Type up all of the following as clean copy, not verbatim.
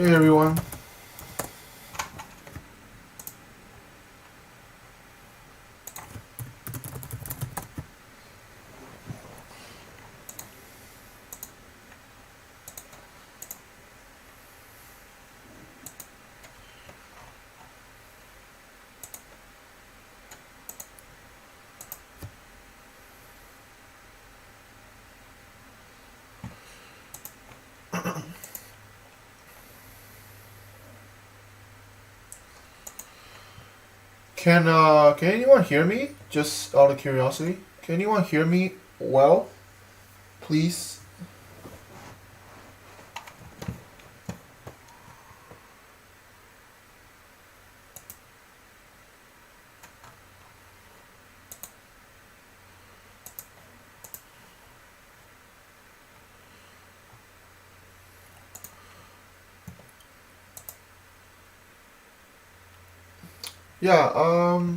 Hey everyone. Can anyone hear me? Just out of curiosity. Can anyone hear me well? Please. Yeah,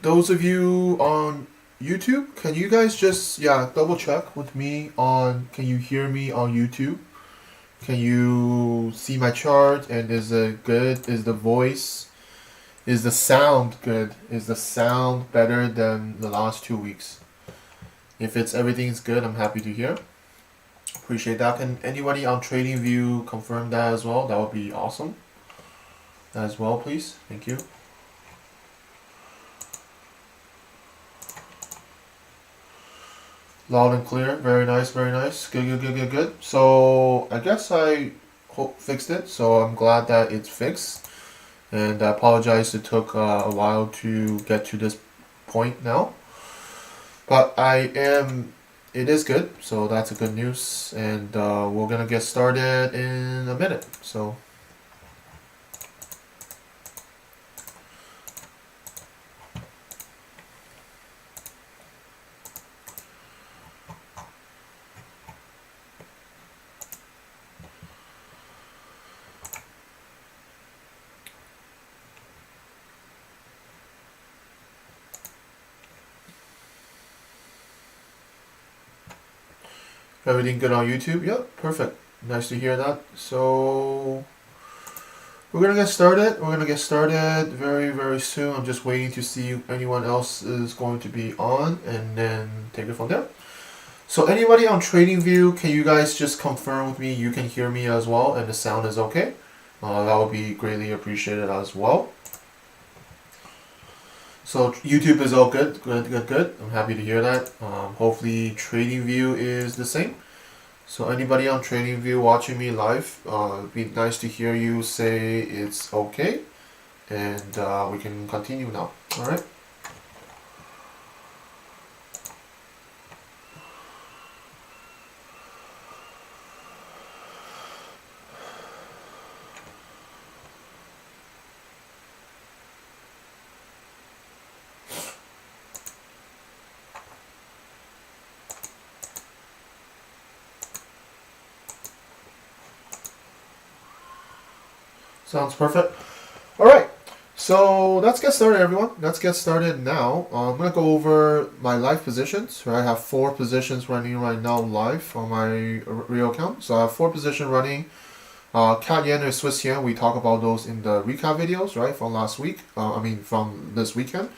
those of you on YouTube, can you guys just double check with me on can you hear me on YouTube? Can you see my chart and is it good? Is the voice is the sound good? Is the sound better than the last 2 weeks? If it's everything's good, I'm happy to hear. Appreciate that. Can anybody on TradingView confirm that as well? That would be awesome. As well, please. Thank you. Loud and clear. Very nice, very nice. Good, good, good, good, good. So I guess I fixed it. So I'm glad that it's fixed. And I apologize it took a while to get to this point now. But it is good. So that's a good news. And we're going to get started in a minute. So everything good on YouTube? Yep, perfect. Nice to hear that. So we're gonna get started. We're gonna get started very, very soon. I'm just waiting to see if anyone else is going to be on and then take it from there. So anybody on TradingView, can you guys just confirm with me you can hear me as well and the sound is okay? That would be greatly appreciated as well. So YouTube is all good, good, good, good. I'm happy to hear that. Hopefully TradingView is the same. So anybody on TradingView watching me live, it'd be nice to hear you say it's okay. And we can continue now. All right. Sounds perfect. All right. So let's get started, everyone. Let's get started now. I'm going to go over my live positions. Right? I have 4 positions running right now live on my real account. So I have 4 positions running. CAD Yen and Swiss Yen, we talk about those in the recap videos, right, from last week. From this weekend.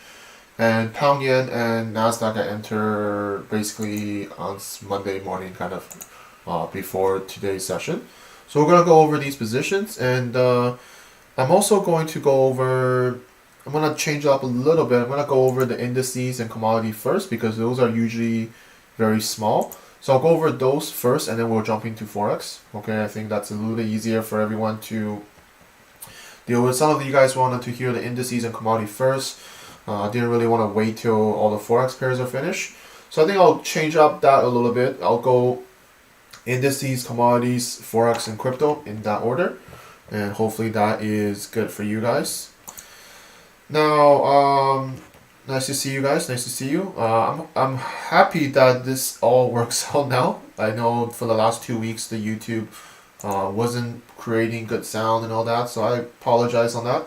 And Pound Yen and Nasdaq I enter basically on Monday morning, kind of before today's session. So we're going to go over these positions, and I'm also going to go over, I'm going to change it up a little bit. I'm going to go over the indices and commodity first because those are usually very small. So I'll go over those first and then we'll jump into Forex. Okay, I think that's a little bit easier for everyone to deal with. Some of you guys wanted to hear the indices and commodity first. I didn't really want to wait till all the Forex pairs are finished. So I think I'll change up that a little bit. I'll go indices, commodities, Forex, and crypto in that order. And hopefully that is good for you guys. Now, nice to see you guys. Nice to see you. I'm happy that this all works out now. I know for the last 2 weeks the YouTube wasn't creating good sound and all that, so I apologize on that.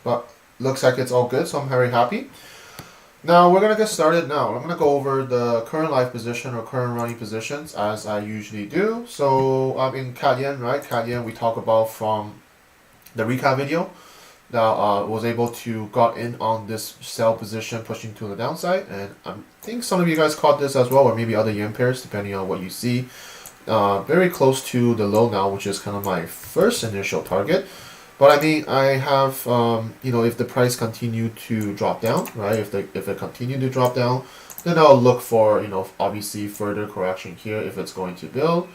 But looks like it's all good, so I'm very happy. Now we're gonna get started now. I'm gonna go over the current live position or current running positions as I usually do. So I'm in CAD Yen, right? CAD Yen we talk about from the recap video. Now was able to got in on this sell position pushing to the downside, and I think some of you guys caught this as well, or maybe other yen pairs depending on what you see. Very close to the low now, which is kind of my first initial target. But I mean, I have, if the price continue to drop down, right? If it continue to drop down, then I'll look for, obviously further correction here if it's going to build,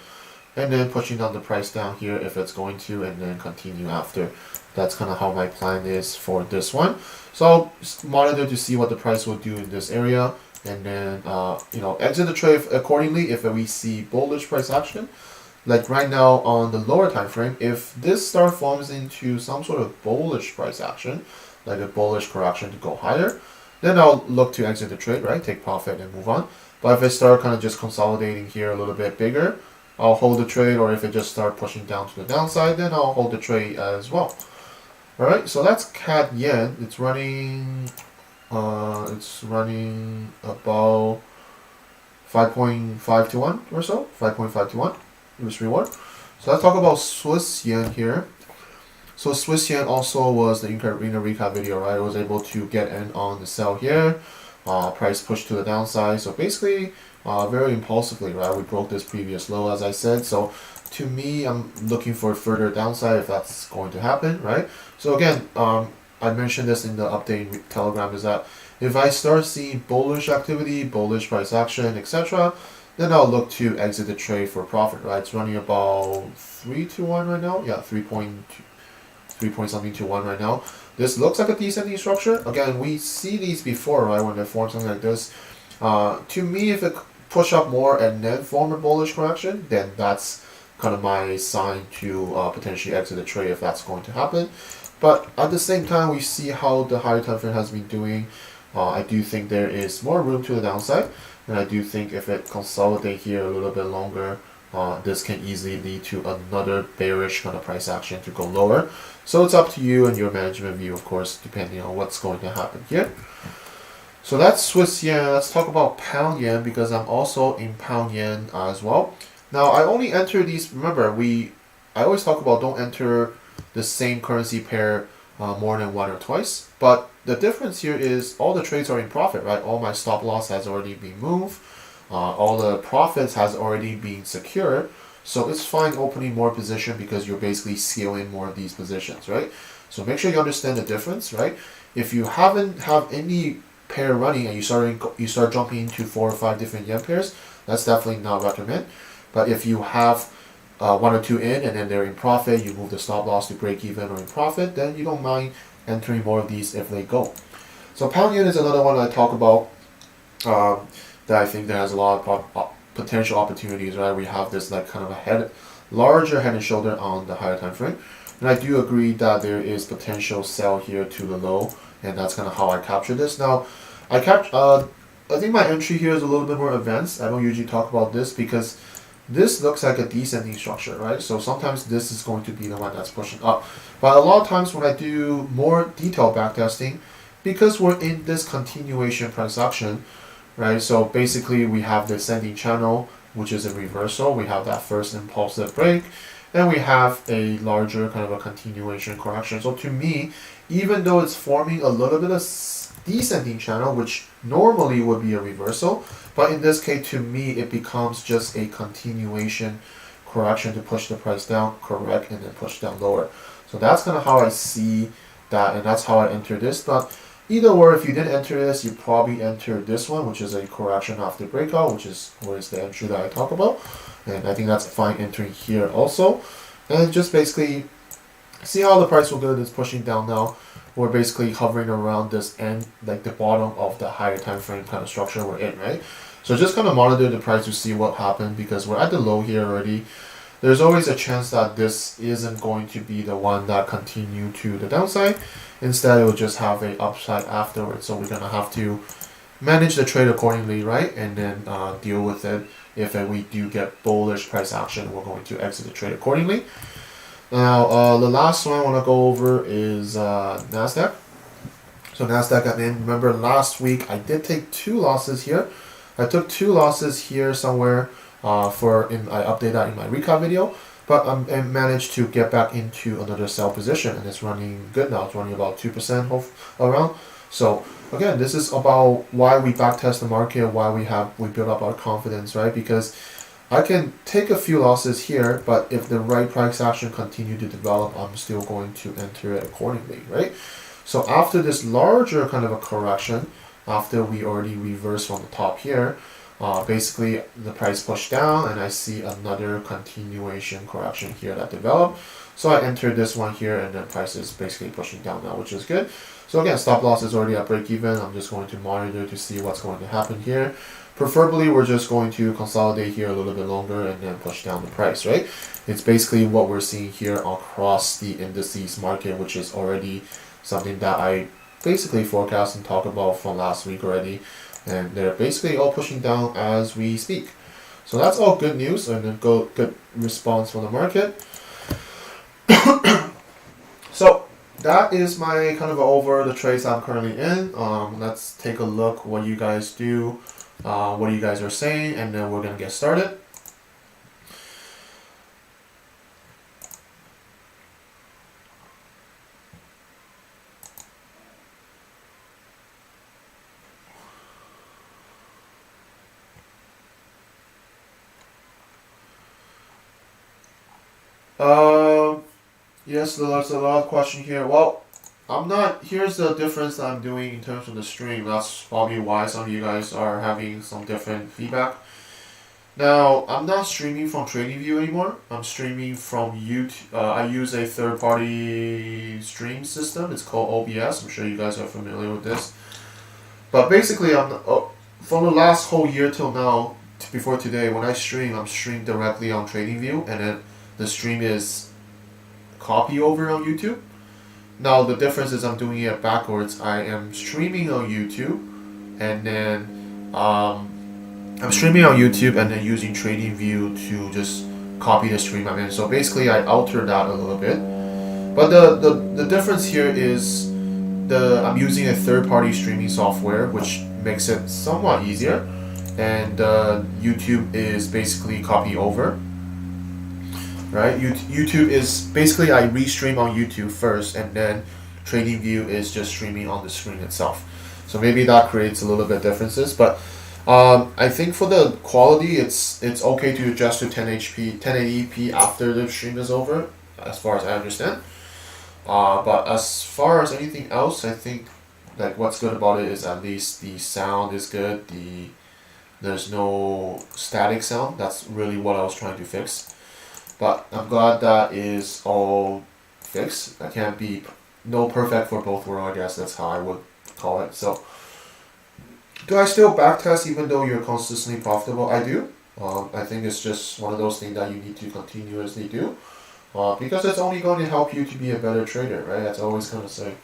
and then pushing down the price down here if it's going to, and then continue after. That's kind of how my plan is for this one. So I'll monitor to see what the price will do in this area, and then, exit the trade accordingly if we see bullish price action. Like right now on the lower time frame, if this forms into some sort of bullish price action, like a bullish correction to go higher, then I'll look to exit the trade, right? Take profit and move on. But if it start kind of just consolidating here a little bit bigger, I'll hold the trade, or if it just start pushing down to the downside, then I'll hold the trade as well. All right, so that's CAD Yen. It's running about 5.5 to 1 or so, 5.5 to 1. Risk reward. So let's talk about Swiss yen here. So Swiss yen also was the Arena recap video, right? I was able to get in on the sell here. Price pushed to the downside. So basically, very impulsively, right? We broke this previous low, as I said. So to me, I'm looking for further downside if that's going to happen, right? So again, I mentioned this in the update Telegram, is that if I start seeing bullish activity, bullish price action, etc., then I'll look to exit the trade for profit, right? It's running about 3 to 1 right now. Yeah, 3 point something to 1 right now. This looks like a descending structure. Again, we see these before, right? When they form something like this. To me, if it push up more and then form a bullish correction, then that's kind of my sign to potentially exit the trade if that's going to happen. But at the same time, we see how the higher time frame has been doing. I do think there is more room to the downside. And I do think if it consolidates here a little bit longer, this can easily lead to another bearish kind of price action to go lower. So it's up to you and your management view, of course, depending on what's going to happen here. So that's Swiss yen. Let's talk about pound yen, because I'm also in pound yen as well. Now I only enter these. Remember, I always talk about don't enter the same currency pair more than one or twice. But the difference here is all the trades are in profit, right? All my stop loss has already been moved. All the profits has already been secured. So it's fine opening more position because you're basically scaling more of these positions, right? So make sure you understand the difference, right? If you haven't have any pair running and you start jumping into 4 or 5 different yen pairs, that's definitely not recommend. But if you have 1 or 2 in and then they're in profit, you move the stop loss to break even or in profit, then you don't mind entering more of these if they go. So pound yen is another one I talk about that I think that has a lot of potential opportunities, right? We have this like kind of a larger head and shoulder on the higher time frame, and I do agree that there is potential sell here to the low, and that's kind of how I capture this. Now, I think my entry here is a little bit more advanced. I don't usually talk about this because this looks like a descending structure, right? So sometimes this is going to be the one that's pushing up. But a lot of times when I do more detailed backtesting, because we're in this continuation price action, right? So basically we have the ascending channel, which is a reversal. We have that first impulsive break, and we have a larger kind of a continuation correction. So to me, even though it's forming a little bit of descending channel, which normally would be a reversal, but in this case, to me, it becomes just a continuation correction to push the price down, correct, and then push down lower. So that's kind of how I see that, and that's how I enter this. But either way, if you didn't enter this, you probably enter this one, which is a correction after breakout, which is the entry that I talk about. And I think that's fine entering here also. And just basically see how the price will go. It's pushing down now. We're basically hovering around this end, like the bottom of the higher time frame kind of structure we're in, right? So just kind of monitor the price to see what happened, because we're at the low here already. There's always a chance that this isn't going to be the one that continue to the downside. Instead, it will just have a upside afterwards. So we're gonna have to manage the trade accordingly, right? And then deal with it. If we do get bullish price action, we're going to exit the trade accordingly. Now, the last one I want to go over is NASDAQ. So Nasdaq got in. Remember last week I did take 2 losses here. I took 2 losses here somewhere. I updated that in my recap video. But I managed to get back into another sell position, and it's running good now. It's running about 2% around. So again, this is about why we backtest the market, why we build up our confidence, right? Because I can take a few losses here, but if the right price action continue to develop, I'm still going to enter it accordingly, right? So after this larger kind of a correction, after we already reversed from the top here, basically the price pushed down, and I see another continuation correction here that developed. So I entered this one here, and then price is basically pushing down now, which is good. So again, stop loss is already at break even. I'm just going to monitor to see what's going to happen here. Preferably, we're just going to consolidate here a little bit longer and then push down the price, right? It's basically what we're seeing here across the indices market, which is already something that I basically forecast and talk about from last week already. And they're basically all pushing down as we speak. So that's all good news and a good response from the market. So that is my kind of over the trades I'm currently in. Let's take a look what you guys do, what you guys are saying, and then we're going to get started. Yes, there's a lot of question here. Well, here's the difference that I'm doing in terms of the stream. That's probably why some of you guys are having some different feedback. Now, I'm not streaming from TradingView anymore. I'm streaming from YouTube. I use a third-party stream system. It's called OBS. I'm sure you guys are familiar with this. But basically, from the last whole year till now, before today, when I stream, I'm streamed directly on TradingView, and then the stream is copy over on YouTube. Now the difference is I'm doing it backwards. I am streaming on YouTube, and then I'm streaming on YouTube and then using TradingView to just copy the stream I'm in. So basically, I alter that a little bit. But the difference here is I'm using a third-party streaming software, which makes it somewhat easier, and YouTube is basically copy over. Right, YouTube is basically I restream on YouTube first, and then TradingView is just streaming on the screen itself. So maybe that creates a little bit differences, but I think for the quality, it's okay to adjust to 1080p after the stream is over, as far as I understand. But as far as anything else, I think like what's good about it is at least the sound is good. There's no static sound. That's really what I was trying to fix. But I'm glad that is all fixed. That can't be no perfect for both worlds, I guess that's how I would call it. So, do I still backtest even though you're consistently profitable? I do. I think it's just one of those things that you need to continuously do. Because it's only going to help you to be a better trader, right? That's always going to say.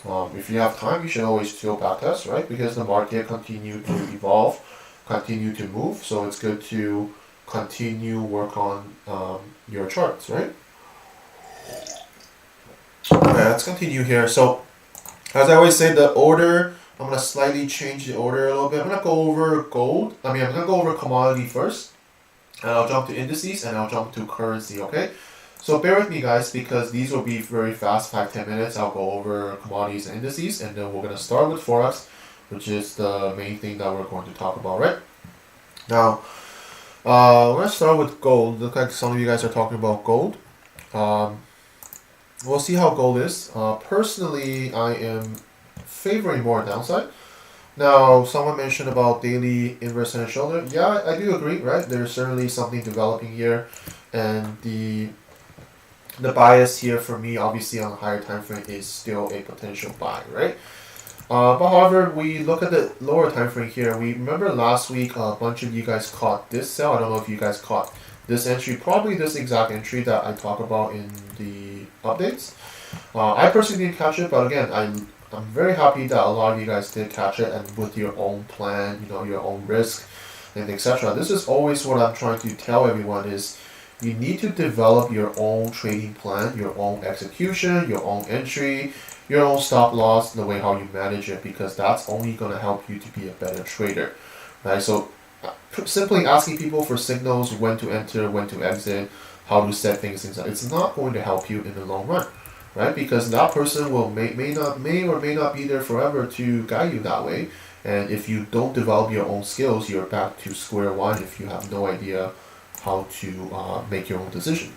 If you have time, you should always still backtest, right? Because the market continue to evolve, continue to move. So it's good to continue work on your charts, right? Okay, let's continue here. So, as I always say, the order, I'm going to slightly change the order a little bit. I'm going to go over gold. I'm going to go over commodity first. And I'll jump to indices, and I'll jump to currency, okay? So bear with me, guys, because these will be very fast, 5-10 minutes. I'll go over commodities and indices, and then we're going to start with Forex, which is the main thing that we're going to talk about, right? Now, we're going to start with gold. Looks like some of you guys are talking about gold. We'll see how gold is. Personally, I am favoring more downside. Now, someone mentioned about daily inverse head and shoulder. Yeah, I do agree, right? There's certainly something developing here. And the bias here for me, obviously on a higher time frame, is still a potential buy, right? But however, we look at the lower time frame here. We remember last week a bunch of you guys caught this sell. I don't know if you guys caught this entry, probably this exact entry that I talk about in the updates. I personally didn't catch it, but again, I'm very happy that a lot of you guys did catch it, and with your own plan, your own risk, and etc. This is always what I'm trying to tell everyone is, you need to develop your own trading plan, your own execution, your own entry, your own stop loss, the way how you manage it, because that's only going to help you to be a better trader, right? So simply asking people for signals, when to enter, when to exit, how to set things inside, it's not going to help you in the long run, right? Because that person will may or may not be there forever to guide you that way. And if you don't develop your own skills, you're back to square one if you have no idea how to make your own decision.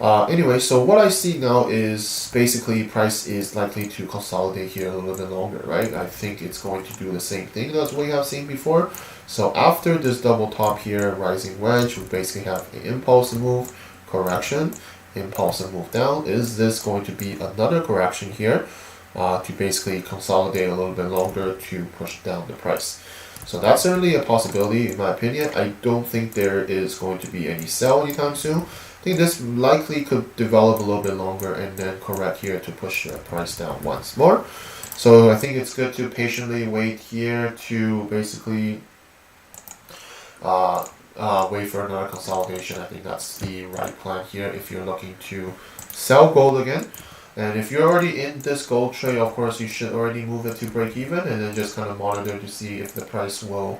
Anyway, so what I see now is basically price is likely to consolidate here a little bit longer, right? I think it's going to do the same thing as we have seen before. So after this double top here, rising wedge, we basically have an impulse move, correction, impulse move down. Is this going to be another correction here to basically consolidate a little bit longer to push down the price? So that's certainly a possibility in my opinion. I don't think there is going to be any sell anytime soon. I think this likely could develop a little bit longer and then correct here to push the price down once more. So I think it's good to patiently wait here to basically wait for another consolidation. I think that's the right plan here if you're looking to sell gold again. And if you're already in this gold trade, of course, you should already move it to break even and then just kind of monitor to see if the price will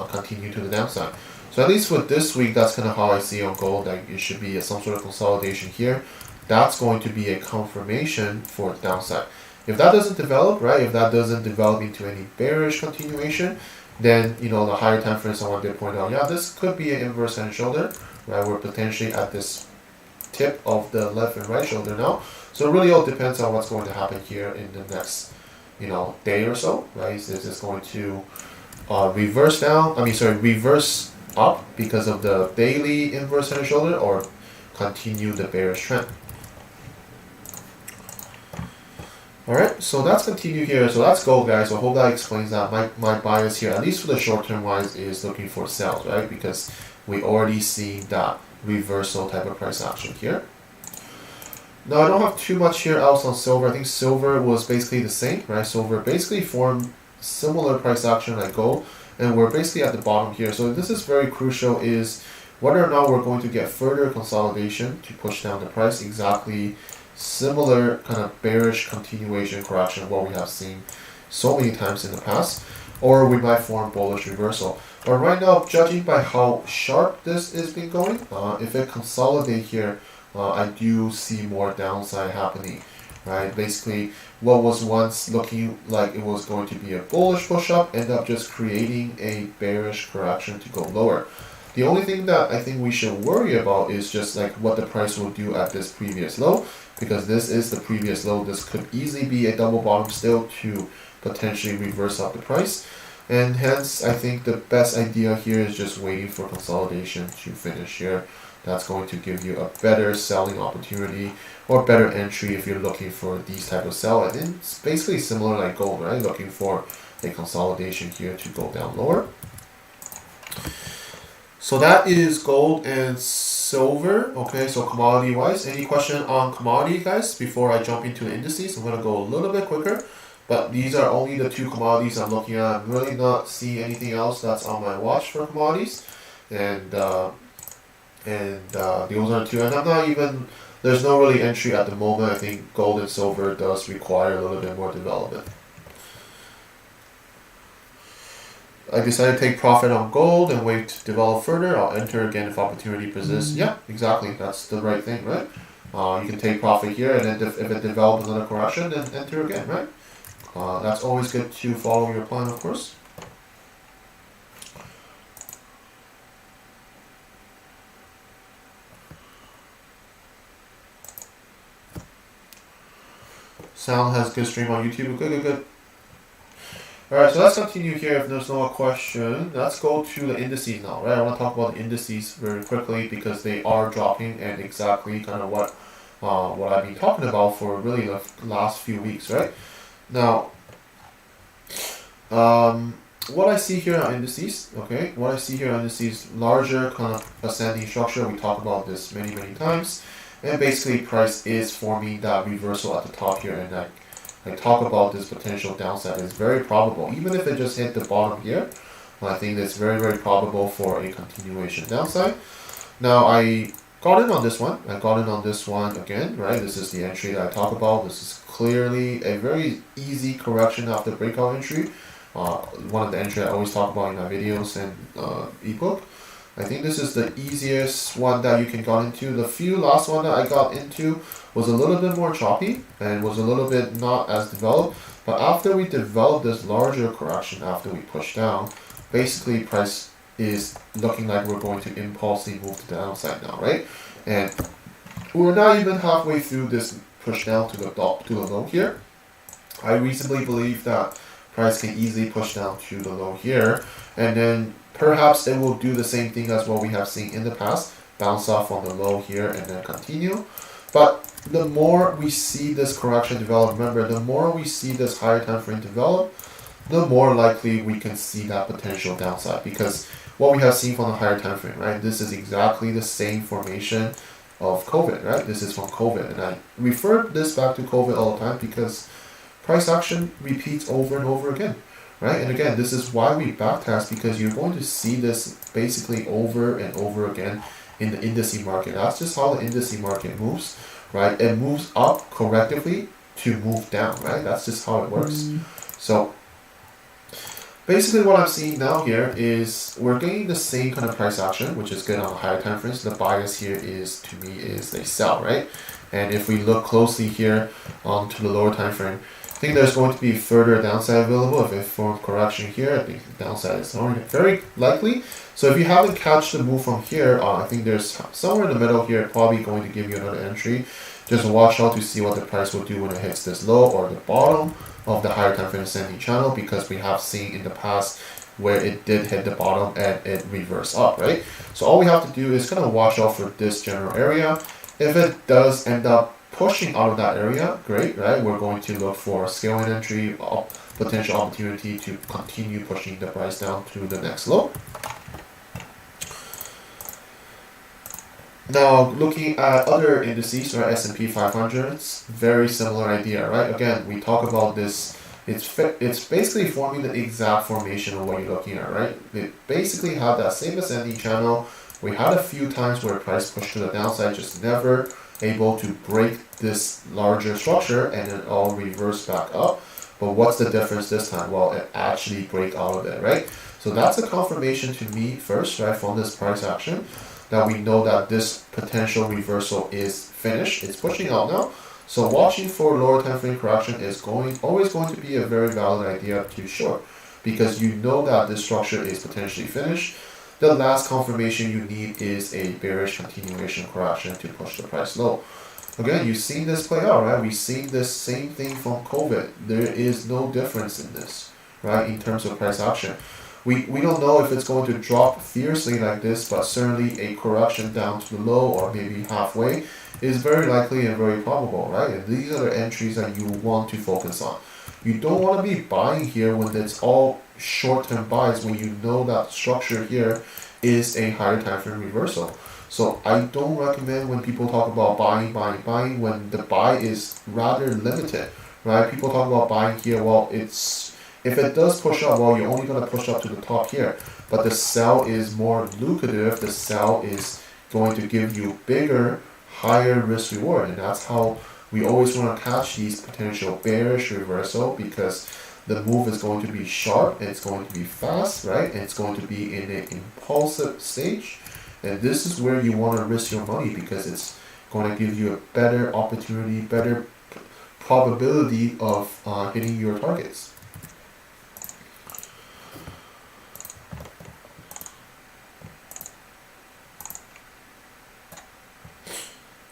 continue to the downside. So at least with this week, that's kind of how I see on gold. Like it should be some sort of consolidation here. That's going to be a confirmation for the downside. If that doesn't develop, right, if that doesn't develop into any bearish continuation, then, you know, the higher time frame someone did point out, yeah, this could be an inverse head and shoulder, right? We're potentially at this tip of the left and right shoulder now. So it really all depends on what's going to happen here in the next, you know, day or so, right? Is this going to reverse down? Reverse up because of the daily inverse head and shoulder, or continue the bearish trend. Alright, so that's continue here. So that's gold, guys. So I hope that explains that. My bias here, at least for the short term wise, is looking for sales, right? Because we already see that reversal type of price action here. Now I don't have too much here else on silver. I think silver was basically the same, right? Silver basically formed similar price action like gold, and we're basically at the bottom here. So this is very crucial, is whether or not we're going to get further consolidation to push down the price, exactly similar kind of bearish continuation correction what we have seen so many times in the past, or we might form bullish reversal. But right now, judging by how sharp this is been going, if it consolidate here, I do see more downside happening, right? Basically, what was once looking like it was going to be a bullish push up end up just creating a bearish correction to go lower. The only thing that I think we should worry about is just like what the price will do at this previous low, because this is the previous low. This could easily be a double bottom still to potentially reverse up the price. And hence, I think the best idea here is just waiting for consolidation to finish here. That's going to give you a better selling opportunity or better entry if you're looking for these type of sell. And it's basically similar like gold, right? Looking for a consolidation here to go down lower. So that is gold and silver. Okay, so commodity wise, any question on commodity, guys, before I jump into the indices? I'm going to go a little bit quicker, but these are only the two commodities I'm looking at. I'm really not seeing anything else that's on my watch for commodities. And those are two. And I'm not even, there's no really entry at the moment. I think gold and silver does require a little bit more development. I decided to take profit on gold and wait to develop further. I'll enter again if opportunity persists. Yeah, exactly. That's the right thing, right? You can take profit here, and then if it develops another correction, then enter again, right? That's always good to follow your plan, of course. Sound has good stream on YouTube. Good. Alright, so let's continue here if there's no more question. Let's go to the indices now, right? I want to talk about the indices very quickly because they are dropping, and exactly kind of what I've been talking about for really the last few weeks, right? Now, what I see here on indices, okay? What I see here on indices, larger kind of ascending structure. We talked about this many times. And basically, price is forming that reversal at the top here, and I talk about this potential downside. It's very probable, even if it just hit the bottom here. I think it's very probable for a continuation downside. Now I got in on this one. I got in on this one again, right? This is the entry that I talk about. This is clearly a very easy correction after breakout entry. One of the entries I always talk about in my videos and ebook. I think this is the easiest one that you can get into. The few last one that I got into was a little bit more choppy and was a little bit not as developed. But after we developed this larger correction, after we push down, basically price is looking like we're going to impulsively move to the downside now, right? And we're not even halfway through this push down to the low here. I reasonably believe that price can easily push down to the low here, and then perhaps it will do the same thing as what we have seen in the past, bounce off on the low here and then continue. But the more we see this correction develop, remember, the more we see this higher time frame develop, the more likely we can see that potential downside, because what we have seen from the higher time frame, right? This is exactly the same formation of COVID, right? This is from COVID, and I refer this back to COVID all the time because price action repeats over and over again, right? And again, this is why we backtest, because you're going to see this basically over and over again in the indices market. That's just how the indices market moves, right? It moves up correctively to move down, right? That's just how it works. So basically what I'm seeing now here is we're getting the same kind of price action, which is good on the higher time frames. The bias here is, to me, is they sell, right? And if we look closely here to the lower time frame, I think there's going to be further downside available. If it forms correction here, I think the downside is very likely. So if you haven't catch the move from here, I think there's somewhere in the middle here probably going to give you another entry. Just watch out to see what the price will do when it hits this low or the bottom of the higher time frame ascending channel, because we have seen in the past where it did hit the bottom and it reversed up, right? So all we have to do is kind of watch out for this general area. If it does end up pushing out of that area, great, right? We're going to look for a scaling entry, potential opportunity to continue pushing the price down to the next low. Now, looking at other indices, right, S&P 500s, very similar idea, right? Again, we talk about this, it's basically forming the exact formation of what you're looking at, right? It basically had that same ascending channel. We had a few times where price pushed to the downside, just never able to break this larger structure, and then all reverse back up. But what's the difference this time? Well, it actually break out of it, right? So that's a confirmation to me first, right, from this price action, that we know that this potential reversal is finished. It's pushing out now. So watching for lower time frame correction is always going to be a very valid idea to short, because you know that this structure is potentially finished. The last confirmation you need is a bearish continuation correction to push the price low. Again, you've seen this play out, right? We've seen this same thing from COVID. There is no difference in this, right, in terms of price action. We don't know if it's going to drop fiercely like this, but certainly a correction down to the low or maybe halfway is very likely and very probable, right? And these are the entries that you want to focus on. You don't want to be buying here when it's all short-term buys, when you know that structure here is a higher time frame reversal. So I don't recommend when people talk about buying when the buy is rather limited, right? People talk about buying here, well, if it does push up, well, you're only going to push up to the top here. But the sell is more lucrative. The sell is going to give you bigger, higher risk reward. And that's how we always want to catch these potential bearish reversal, because the move is going to be sharp, it's going to be fast, right? And it's going to be in an impulsive stage. And this is where you want to risk your money, because it's going to give you a better opportunity, better probability of hitting your targets.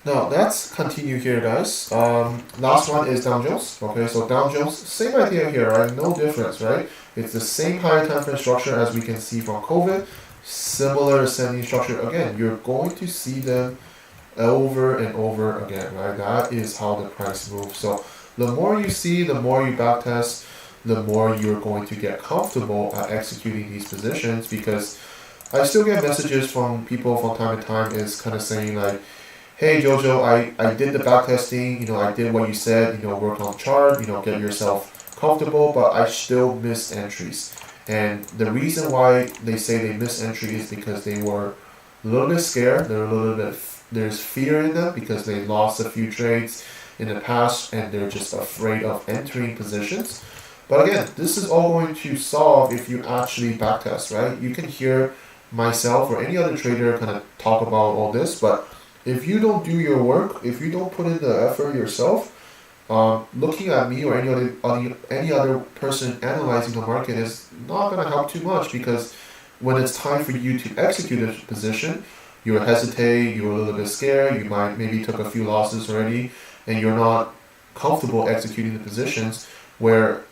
Now let's continue here, guys. Last one is Dow Jones. Okay, so Dow Jones, same idea here, right? No difference, right? It's the same higher time frame structure as we can see from COVID. Similar ascending structure. Again, you're going to see them over and over again, right? That is how the price moves. So the more you see, the more you backtest, the more you're going to get comfortable at executing these positions, because I still get messages from people from time to time is kind of saying like, hey Jojo, I did the backtesting, I did what you said, work on chart, get yourself comfortable, but I still missed entries. And the reason why they say they missed entry is because they were a little bit scared. There's fear in them because they lost a few trades in the past and they're just afraid of entering positions. But again, this is all going to solve if you actually backtest, right? You can hear myself or any other trader kind of talk about all this, but if you don't do your work, if you don't put in the effort yourself, looking at me or any other person analyzing the market is not going to help too much, because when it's time for you to execute a position, you hesitate, you're a little bit scared, you might maybe took a few losses already, and you're not comfortable executing the positions where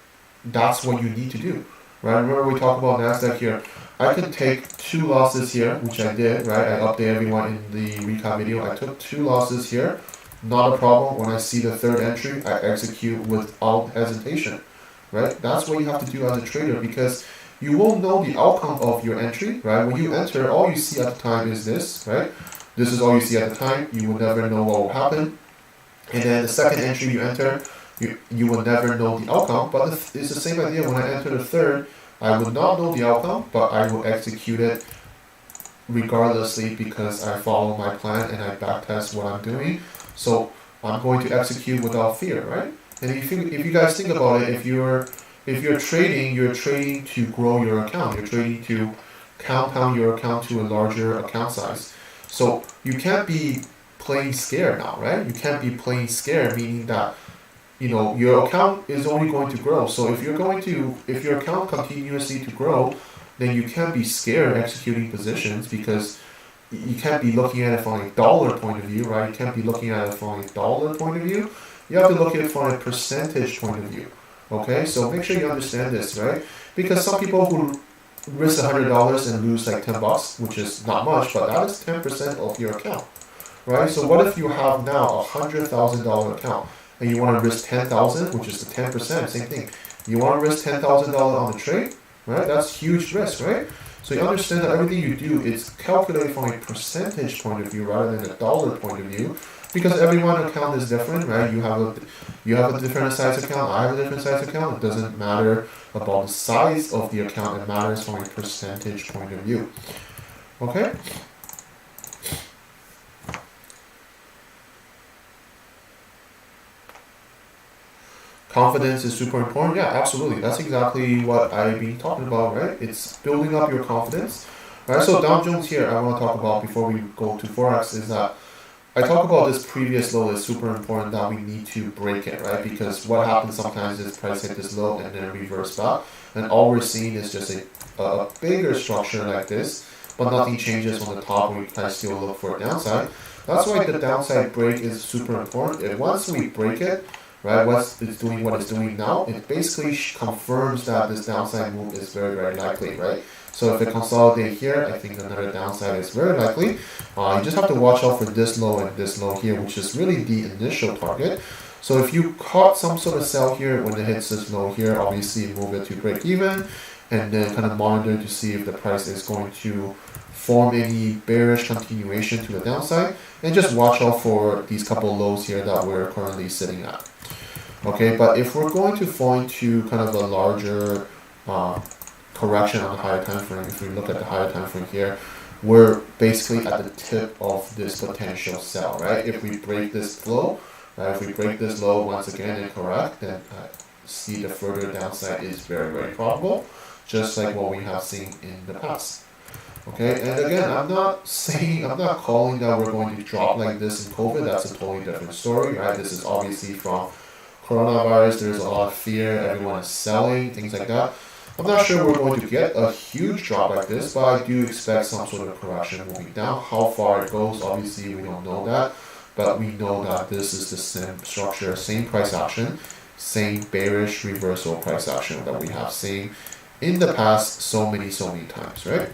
that's what you need to do, right? Remember we talked about NASDAQ here. I can take 2 losses here, which I did, right? I update everyone in the recap video. I took 2 losses here, not a problem. When I see the third entry, I execute without hesitation, right? That's what you have to do as a trader, because you won't know the outcome of your entry, right? When you enter, all you see at the time is this, right? This is all you see at the time. You will never know what will happen. And then the second entry you enter, you will never know the outcome. But it's the same idea. When I enter the third, I will not know the outcome, but I will execute it regardlessly, because I follow my plan and I backtest what I'm doing. So I'm going to execute without fear, right? And if you guys think about it, if you're trading, you're trading to grow your account. You're trading to compound your account to a larger account size. So you can't be playing scared now, right? You can't be playing scared, meaning that your account is only going to grow. So if your account continuously to grow, then you can't be scared executing positions, because you can't be looking at it from a dollar point of view, right? You can't be looking at it from a dollar point of view. You have to look at it from a percentage point of view. Okay, so make sure you understand this, right? Because some people who risk $100 and lose like $10, which is not much, but that is 10% of your account, right? So what if you have now a $100,000 account and you want to risk 10,000, which is the 10%, same thing. You want to risk $10,000 on the trade, right? That's huge risk, right? So you understand that everything you do is calculated from a percentage point of view rather than a dollar point of view, because everyone's account is different, right? You have a different size account, I have a different size account. It doesn't matter about the size of the account, it matters from a percentage point of view. Okay? Confidence is super important. Yeah, absolutely. That's exactly what I've been talking about, right? It's building up your confidence. Right, so Dow Jones here, I want to talk about before we go to Forex, is that I talk about this previous low is super important, that we need to break it, right? Because what happens sometimes is price hit this low and then reverse back, and all we're seeing is just a bigger structure like this, but nothing changes on the top, and we kind of still look for a downside. That's why the downside break is super important. And once we break it, right, what it's doing now, it basically confirms that this downside move is very, very likely, right? So if it consolidates here, I think another downside is very likely. You just have to watch out for this low and this low here, which is really the initial target. So if you caught some sort of sell here when it hits this low here, obviously move it to break even, and then kind of monitor to see if the price is going to form any bearish continuation to the downside, and just watch out for these couple lows here that we're currently sitting at. Okay, but if we're going to fall into kind of a larger correction on the higher time frame, if we look at the higher time frame here, we're basically at the tip of this potential sell, right? If we break this low, right, if we break this low once again and correct, then see the further downside is very, very probable, just like what we have seen in the past. Okay, and again, I'm not calling that we're going to drop like this in COVID. That's a totally different story, right? This is obviously from coronavirus. There's a lot of fear, everyone is selling, things like that. I'm not sure we're going to get a huge drop like this, but I do expect some sort of correction moving down. How far it goes, obviously we don't know that, but we know that this is the same structure, same price action, same bearish reversal price action that we have seen in the past so many times, right?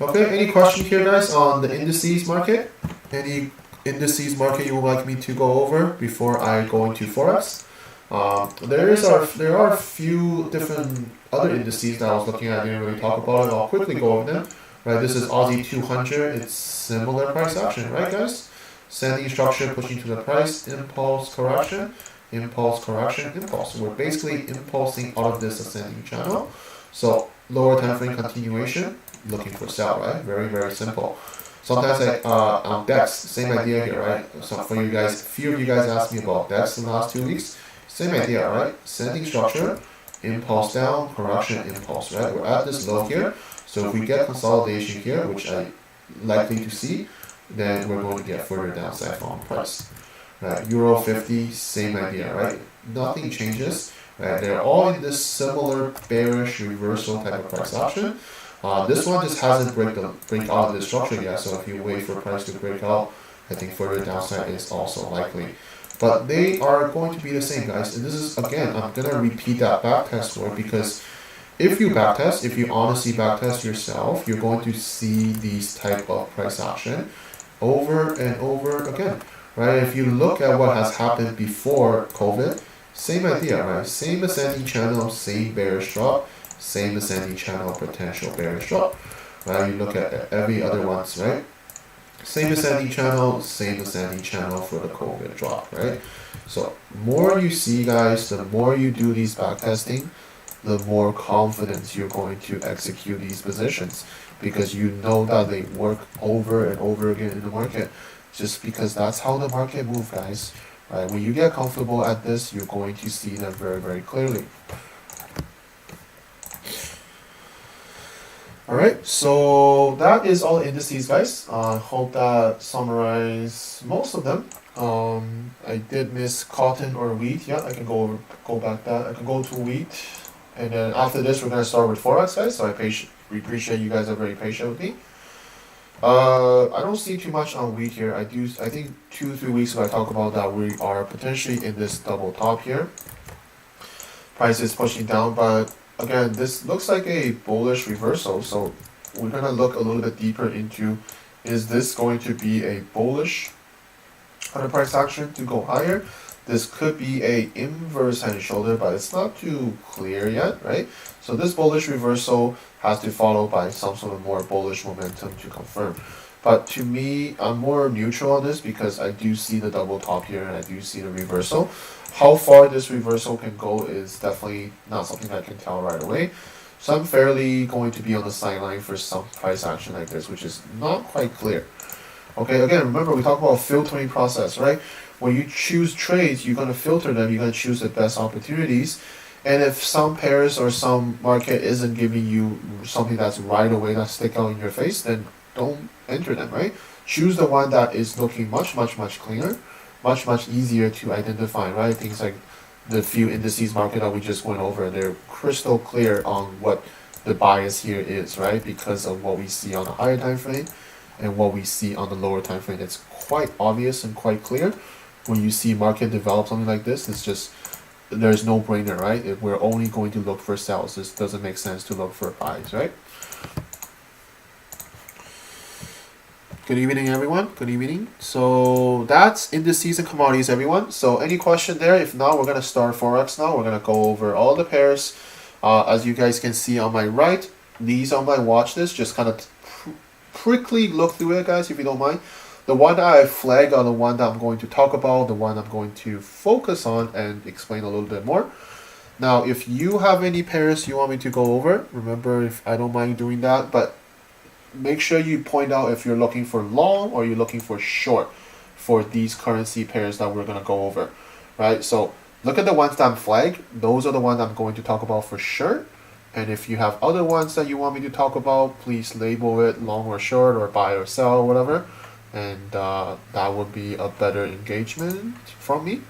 Okay, any question here, guys, on the indices market? Any indices market you would like me to go over before I go into Forex? There are a few different other indices that I was looking at. I didn't really talk about it. I'll quickly go over them. Right, this is Aussie 200. It's similar price action, right, guys? Sending structure, pushing to the price, impulse, correction, impulse, correction, impulse. We're basically impulsing out of this ascending channel. So lower time frame continuation, looking for sell, right? Very, very simple. Sometimes on DEX, same idea here, right? So for you guys, few of you guys asked me about DEX in the last 2 weeks. Same idea, right? Ascending structure, impulse down, correction, impulse, right? We're at this low here. So if we get consolidation here, which I likely to see, then we're going to get further downside from price. Right? Euro 50, same idea, right? Nothing changes. Right? They're all in this similar bearish reversal type of price action. This one just hasn't break out of the structure yet, so if you wait for price to break out, I think further downside is also likely. But they are going to be the same, guys. And this is, again, I'm going to repeat that backtest word, because if you backtest, if you honestly backtest yourself, you're going to see these type of price action over and over again, right? If you look at what has happened before COVID, same idea, right? Same ascending channel, same bearish drop, same ascending channel, potential bearish drop, right? You look at every other ones, right? Same ascending channel for the COVID drop, right? So more you see, guys, the more you do these backtesting, the more confidence you're going to execute these positions, because you know that they work over and over again in the market, just because that's how the market moves, guys. Right? When you get comfortable at this, you're going to see them very, very clearly. Alright, so that is all indices, guys. I hope that summarized most of them. I did miss cotton or wheat. Yeah, I can go back that. I can go to wheat. And then after this, we're going to start with Forex, guys. So we appreciate you guys are very patient with me. I don't see too much on wheat here. I think 2-3 weeks ago I talked about that we are potentially in this double top here. Price is pushing down, but again, this looks like a bullish reversal. So we're going to look a little bit deeper into, is this going to be a bullish on a price action to go higher? This could be a inverse head and shoulder, but it's not too clear yet, right? So this bullish reversal has to follow by some sort of more bullish momentum to confirm. But to me, I'm more neutral on this, because I do see the double top here and I do see the reversal. How far this reversal can go is definitely not something I can tell right away. So I'm fairly going to be on the sideline for some price action like this, which is not quite clear. Okay, again, remember we talk about filtering process, right? When you choose trades, you're going to filter them, you're going to choose the best opportunities. And if some pairs or some market isn't giving you something that's right away, that stick out in your face, then don't enter them, right? Choose the one that is looking much, much, much cleaner, much, much easier to identify, right? Things like the few indices market that we just went over, they're crystal clear on what the bias here is, right? Because of what we see on the higher time frame and what we see on the lower time frame. It's quite obvious and quite clear. When you see market develop something like this, it's just, there's no brainer, right? If we're only going to look for sells, this doesn't make sense to look for buys, right? Good evening, everyone. Good evening. So that's indices and commodities, everyone. So any question there? If not, we're going to start Forex now. We're going to go over all the pairs. As you guys can see on my right, these are my watch list. Just kind of quickly look through it, guys, if you don't mind. The one that I flag are the one that I'm going to talk about, the one I'm going to focus on and explain a little bit more. Now, if you have any pairs you want me to go over, remember, if I don't mind doing that, but make sure you point out if you're looking for long or you're looking for short for these currency pairs that we're going to go over, right? So look at the ones that I'm flagged. Those are the ones I'm going to talk about for sure. And if you have other ones that you want me to talk about, please label it long or short or buy or sell or whatever. And that would be a better engagement from me.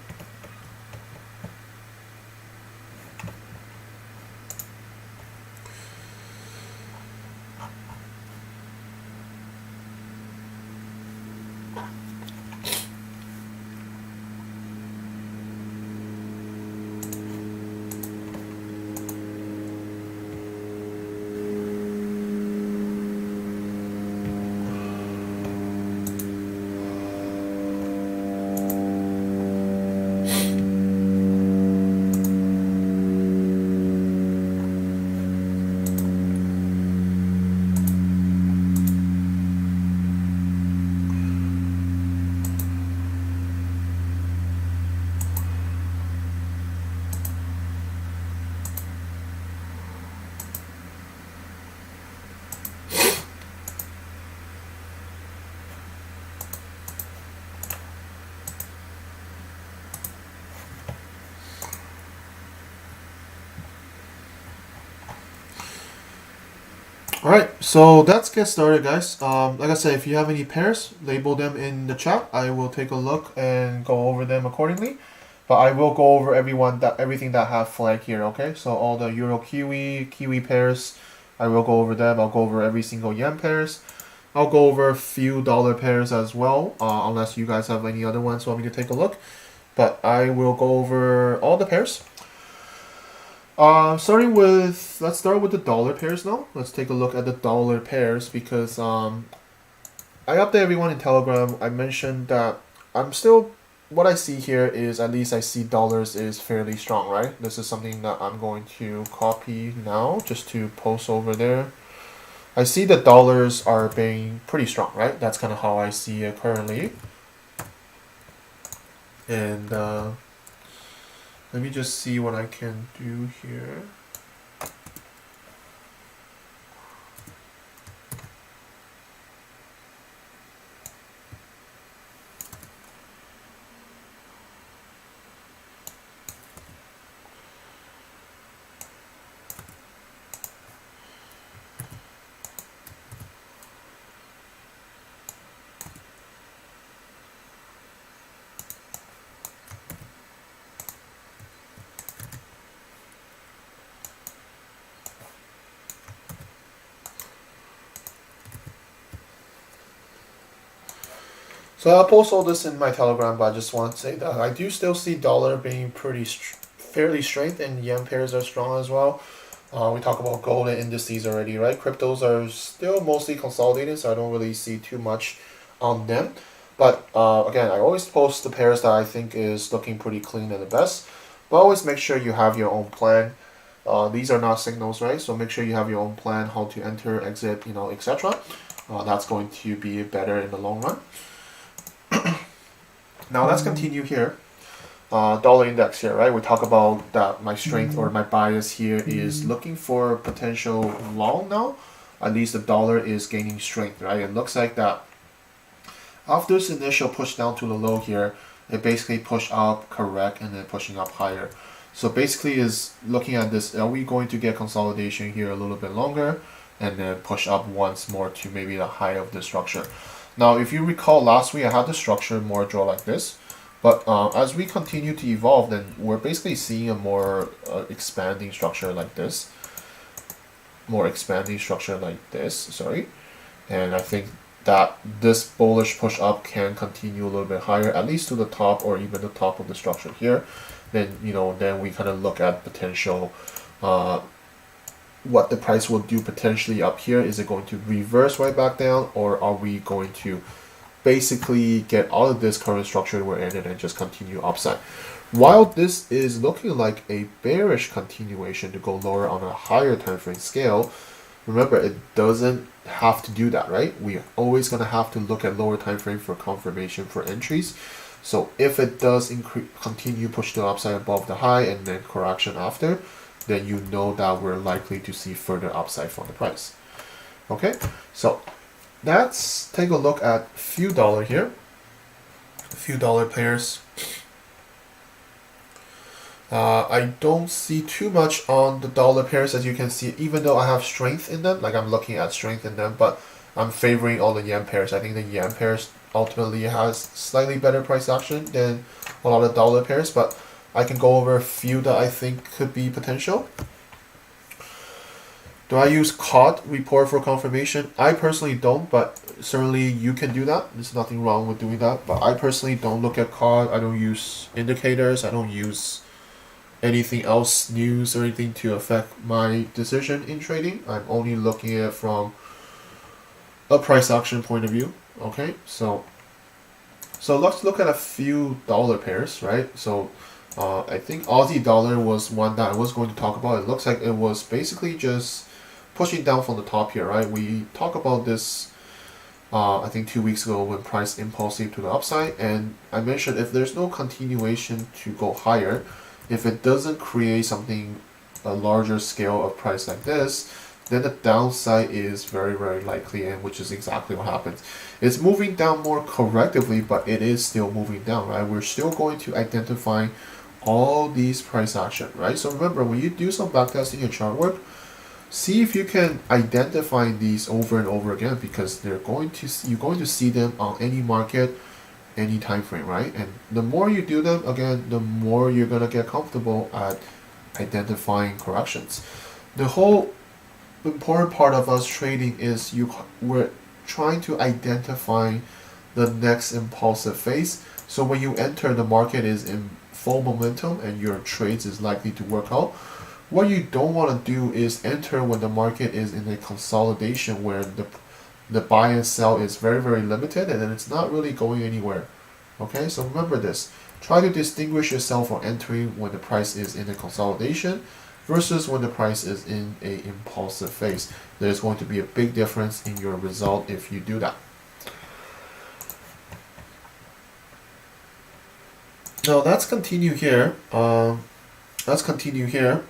All right, so let's get started, guys. Like I said, if you have any pairs, label them in the chat. I will take a look and go over them accordingly. But I will go over everything that have flag here. Okay, so all the Euro Kiwi pairs, I will go over them. I'll go over every single yen pairs. I'll go over a few dollar pairs as well, unless you guys have any other ones you want me to take a look. But I will go over all the pairs. Let's start with the dollar pairs now. Let's take a look at the dollar pairs because I update everyone in Telegram. I mentioned that what I see here is at least I see dollars is fairly strong, right? This is something that I'm going to copy now just to post over there. I see the dollars are being pretty strong, right? That's kind of how I see it currently. And let me just see what I can do here. So I'll post all this in my Telegram, but I just want to say that I do still see dollar being fairly straight, and yen pairs are strong as well. We talk about gold and indices already, right? Cryptos are still mostly consolidated, so I don't really see too much on them. But again, I always post the pairs that I think is looking pretty clean and the best. But always make sure you have your own plan. These are not signals, right? So make sure you have your own plan, how to enter, exit, etc. That's going to be better in the long run. Now let's continue here. Dollar index here, right? We talk about that my strength or my bias here is looking for potential long now. At least the dollar is gaining strength, right? It looks like that after this initial push down to the low here, it basically pushed up, correct, and then pushing up higher. So basically is looking at this, are we going to get consolidation here a little bit longer and then push up once more to maybe the high of the structure? Now, if you recall last week, I had the structure more draw like this. But as we continue to evolve, then we're basically seeing a more expanding structure like this. Sorry. And I think that this bullish push up can continue a little bit higher, at least to the top or even the top of the structure here. Then, then we kind of look at potential what the price will do potentially up here. Is it going to reverse right back down, or are we going to basically get out of this current structure we're in and just continue upside? While this is looking like a bearish continuation to go lower on a higher time frame scale, remember it doesn't have to do that, right? We are always going to have to look at lower time frame for confirmation for entries. So if it does continue push to the upside above the high and then correction after, then you know that we're likely to see further upside from the price. Okay, so let's take a look at few dollar here. A few dollar pairs. I don't see too much on the dollar pairs, as you can see, even though I have strength in them, like I'm looking at strength in them, but I'm favoring all the yen pairs. I think the yen pairs ultimately has slightly better price action than a lot of dollar pairs, but I can go over a few that I think could be potential. Do I use COD report for confirmation? I personally don't, but certainly you can do that. There's nothing wrong with doing that. But I personally don't look at COD. I don't use indicators. I don't use anything else, news or anything to affect my decision in trading. I'm only looking at it from a price action point of view. Okay, so let's look at a few dollar pairs, right? So I think Aussie dollar was one that I was going to talk about. It looks like it was basically just pushing down from the top here, right? We talked about this I think 2 weeks ago when price impulsive to the upside, and I mentioned if there's no continuation to go higher, if it doesn't create something a larger scale of price like this, then the downside is very, very likely, and which is exactly what happens. It's moving down more correctively, but it is still moving down, right? We're still going to identify all these price action, right? So remember, when you do some backtesting in chart work, See if you can identify these over and over again, because you're going to see them on any market, any time frame, right? And the more you do them, again, the more you're gonna get comfortable at identifying corrections. The whole important part of us trading is we're trying to identify the next impulsive phase. So when you enter, the market is in full momentum and your trades is likely to work out. What you don't want to do is enter when the market is in a consolidation where the buy and sell is very, very limited and then it's not really going anywhere. Okay, so remember this. Try to distinguish yourself from entering when the price is in a consolidation versus when the price is in a impulsive phase. There's going to be a big difference in your result if you do that. Now let's continue here. Let's continue here.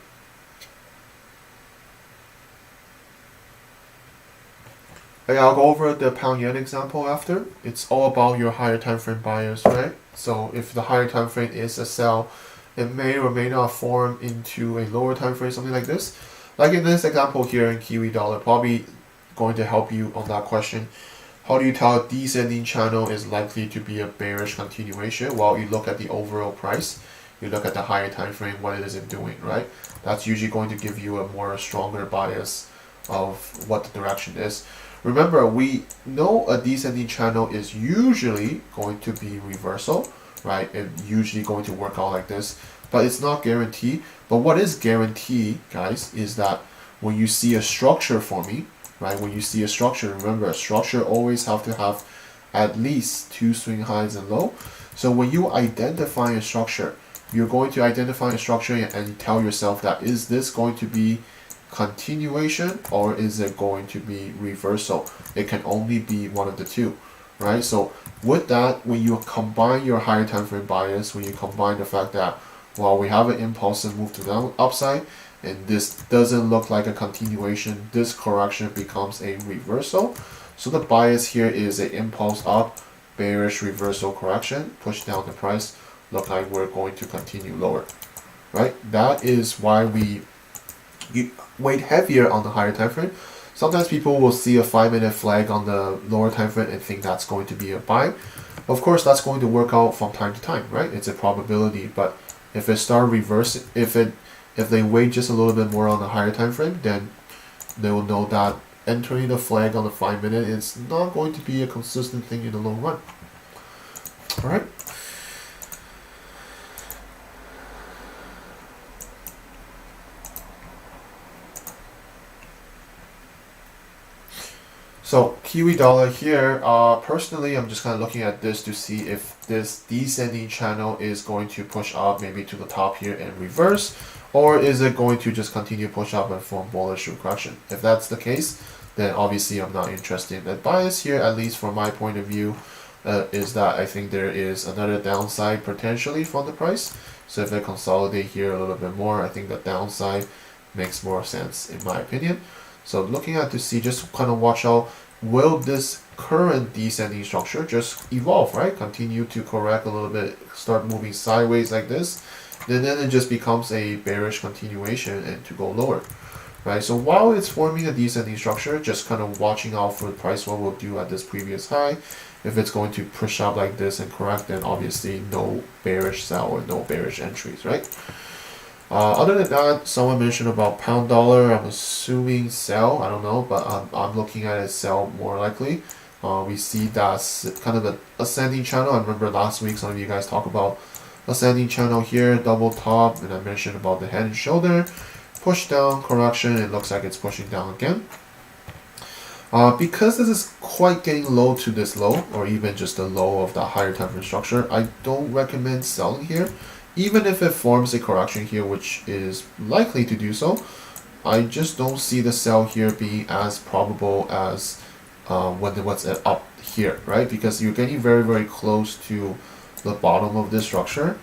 I'll go over the pound yen example after. It's all about your higher time frame buyers, right? So if the higher time frame is a sell, it may or may not form into a lower time frame, something like this. Like in this example here in Kiwi dollar, probably going to help you on that question. How do you tell a descending channel is likely to be a bearish continuation? Well, you look at the overall price, you look at the higher time frame, what it is doing, right? That's usually going to give you a more stronger bias of what the direction is. Remember, we know a descending channel is usually going to be reversal, right? It's usually going to work out like this, but it's not guaranteed. But what is guaranteed, guys, is that when you see a structure forming, right? When you see a structure, remember, a structure always have to have at least two swing highs and low. So when you identify a structure, you're going to identify a structure and tell yourself that is this going to be continuation or is it going to be reversal? It can only be one of the two, right? So with that, when you combine your higher time frame bias, when you combine the fact that, well, we have an impulsive move to the upside and this doesn't look like a continuation, this correction becomes a reversal. So the bias here is an impulse up, bearish reversal correction, push down the price, look like we're going to continue lower, right? That is why we weight heavier on the higher time frame. Sometimes people will see a 5-minute flag on the lower time frame and think that's going to be a buy. Of course, that's going to work out from time to time, right? It's a probability, but if it start reversing, if they wait just a little bit more on the higher time frame, then they will know that entering the flag on the 5-minute is not going to be a consistent thing in the long run. All right. So Kiwi dollar here, personally, I'm just kind of looking at this to see if this descending channel is going to push up maybe to the top here and reverse, or is it going to just continue push up and form bullish correction? If that's the case, then obviously I'm not interested in that bias here, at least from my point of view, is that I think there is another downside potentially from the price. So if they consolidate here a little bit more, I think the downside makes more sense in my opinion. So looking at to see, just kind of watch out, will this current descending structure just evolve, right? Continue to correct a little bit, start moving sideways like this, then it just becomes a bearish continuation and to go lower, right? So while it's forming a descending structure, just kind of watching out for the price, what we'll do at this previous high. If it's going to push up like this and correct, then obviously no bearish sell or no bearish entries, right? Other than that, someone mentioned about pound dollar. I'm assuming sell. I don't know, but I'm looking at it sell more likely. We see that's kind of an ascending channel. I remember last week some of you guys talked about ascending channel here, double top, and I mentioned about the head and shoulder. Push down, correction. It looks like it's pushing down again. Because this is quite getting low to this low, or even just the low of the higher time frame structure, I don't recommend selling here. Even if it forms a correction here, which is likely to do so, I just don't see the sell here being as probable as when it was up here, right? Because you're getting very, very close to the bottom of this structure,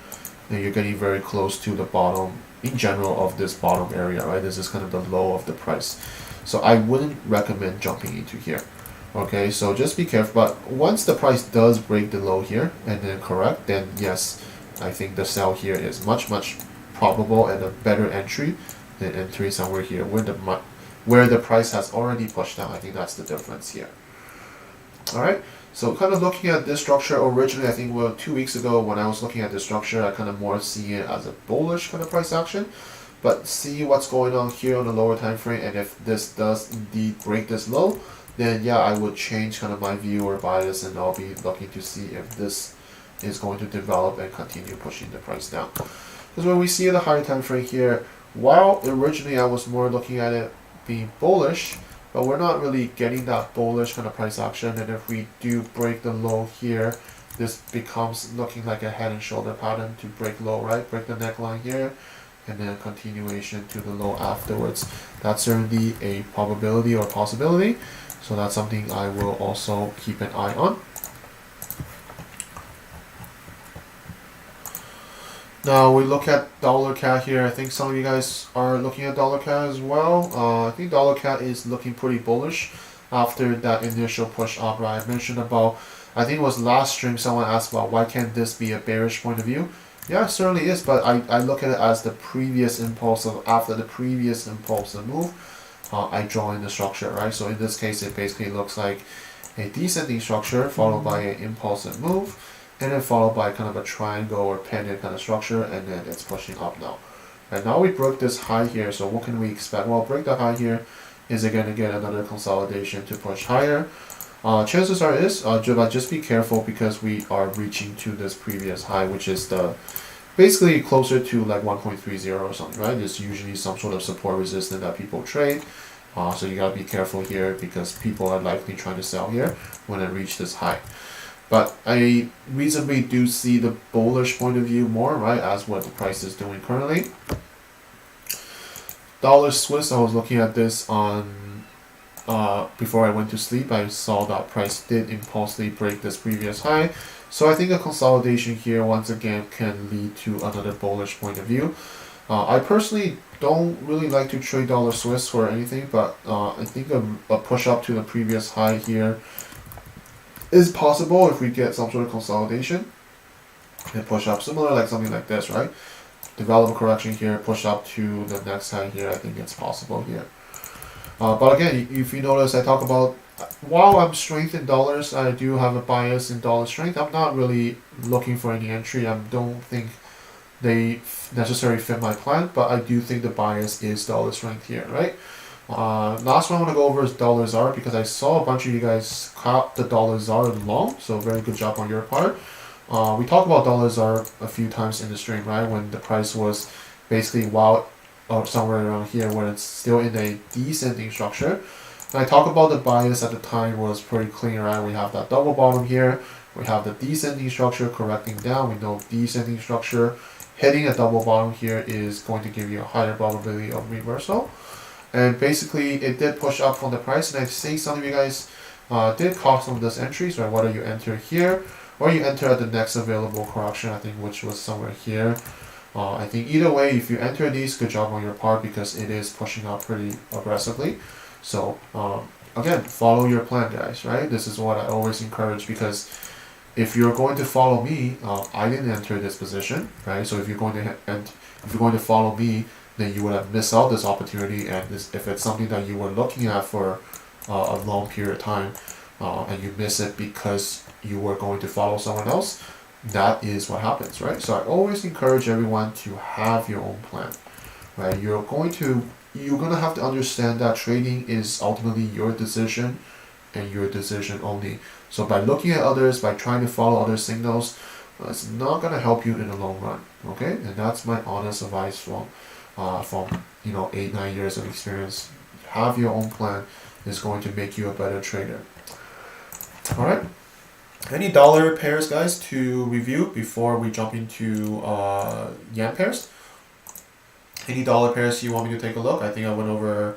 and you're getting very close to the bottom in general of this bottom area, right? This is kind of the low of the price. So I wouldn't recommend jumping into here. Okay, so just be careful. But once the price does break the low here and then correct, then yes, I think the sell here is much, much probable and a better entry than entering somewhere here where the where the price has already pushed down. I think that's the difference here. Alright, so kind of looking at this structure originally, I think 2 weeks ago when I was looking at this structure, I kind of more see it as a bullish kind of price action. But see what's going on here on the lower time frame, and if this does indeed break this low, then yeah, I would change kind of my view or bias, and I'll be looking to see if this is going to develop and continue pushing the price down. Because when we see the higher time frame here, while originally I was more looking at it being bullish, but we're not really getting that bullish kind of price action. And if we do break the low here, this becomes looking like a head and shoulder pattern to break low, right? Break the neckline here, and then continuation to the low afterwards. That's certainly a probability or possibility. So that's something I will also keep an eye on. Now we look at dollar CAD here. I think some of you guys are looking at dollar CAD as well. I think dollar CAD is looking pretty bullish after that initial push up, right? I mentioned about, I think it was last stream, someone asked about why can't this be a bearish point of view. Yeah, it certainly is, but I look at it as the previous impulse of, after the previous impulsive move, I draw in the structure, right? So in this case, it basically looks like a descending structure followed by an impulsive move, and then followed by kind of a triangle or pendant kind of structure, and then it's pushing up now. And now we broke this high here, so what can we expect? Well, break the high here is again to get another consolidation to push higher. Chances are just be careful because we are reaching to this previous high, which is the basically closer to like 1.30 or something, right? There's usually some sort of support resistance that people trade. So you gotta be careful here because people are likely trying to sell here when it reaches this high. But I reasonably do see the bullish point of view more, right, as what the price is doing currently. Dollar Swiss, I was looking at this on before I went to sleep. I saw that price did impulsively break this previous high. So I think a consolidation here once again can lead to another bullish point of view. I personally don't really like to trade dollar Swiss for anything, but I think a push up to the previous high here is possible if we get some sort of consolidation and push up, similar like something like this, right? Develop a correction here, push up to the next high here. I think it's possible here. But again, if you notice, I talk about while I'm strength in dollars, I do have a bias in dollar strength. I'm not really looking for any entry. I don't think they necessarily fit my plan, but I do think the bias is dollar strength here, right? Last one I want to go over is dollar ZAR because I saw a bunch of you guys caught the dollar ZAR long, so very good job on your part. We talked about dollar ZAR a few times in the stream, right? When the price was basically somewhere around here when it's still in a descending structure. And I talked about the bias at the time was pretty clean, right? We have that double bottom here. We have the descending structure correcting down. We know descending structure hitting a double bottom here is going to give you a higher probability of reversal. And basically, it did push up from the price. And I think some of you guys did caught some of those entries, right? Whether you enter here or you enter at the next available correction, I think, which was somewhere here. I think either way, if you enter these, good job on your part because it is pushing up pretty aggressively. So again, follow your plan, guys, right? This is what I always encourage because if you're going to follow me, I didn't enter this position, right? So if you're going to follow me, then you would have missed out this opportunity. And if it's something that you were looking at for a long period of time, and you miss it because you were going to follow someone else, that is what happens, right? So I always encourage everyone to have your own plan, right? You're gonna have to understand that trading is ultimately your decision and your decision only. So by looking at others, by trying to follow other signals, it's not gonna help you in the long run, okay? And that's my honest advice from 8-9 years of experience. Have your own plan is going to make you a better trader. All right. Any dollar pairs, guys, to review before we jump into yen pairs? Any dollar pairs you want me to take a look? I think I went over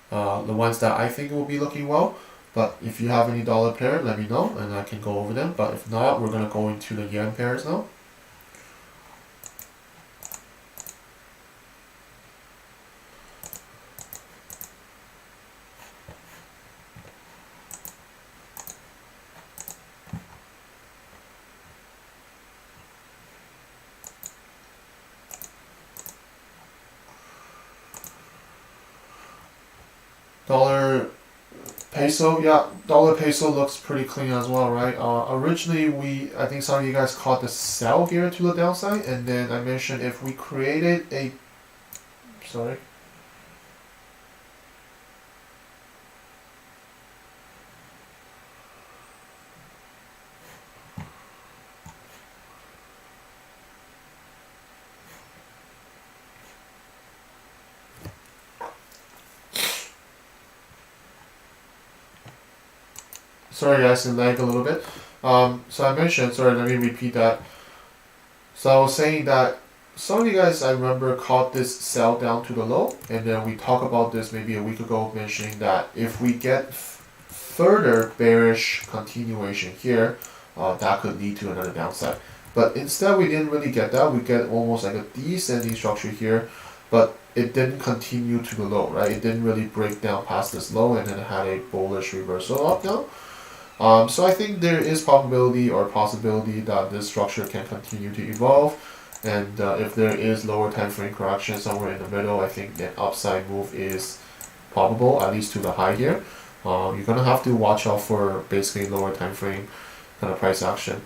the ones that I think will be looking well. But if you have any dollar pair, let me know and I can go over them. But if not, we're going to go into the yen pairs now. Dollar peso, yeah, dollar peso looks pretty clean as well, right? Originally, I think some of you guys caught the sell here to the downside, and then I mentioned if we created a, sorry. Sorry guys, it lagged a little bit. So I mentioned, sorry, let me repeat that. So I was saying that some of you guys, I remember, caught this sell down to the low, and then we talked about this maybe a week ago, mentioning that if we get further bearish continuation here, that could lead to another downside. But instead, we didn't really get that. We get almost like a descending structure here, but it didn't continue to the low, right? It didn't really break down past this low, and then it had a bullish reversal up now. So I think there is probability or possibility that this structure can continue to evolve, and if there is lower time frame correction somewhere in the middle, I think the upside move is probable, at least to the high here. You're gonna have to watch out for basically lower time frame kind of price action.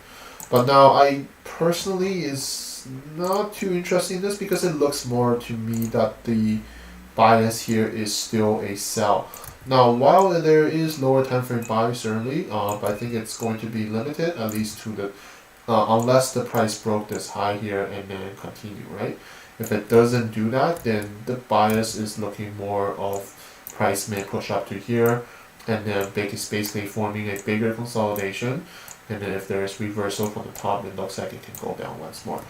But now I personally is not too interested in this because it looks more to me that the bias here is still a sell. Now, while there is lower time frame buy certainly, but I think it's going to be limited at least to the unless the price broke this high here and then continue, right? If it doesn't do that, then the bias is looking more of price may push up to here, and then it's basically forming a bigger consolidation. And then if there is reversal from the top, it looks like it can go down once more.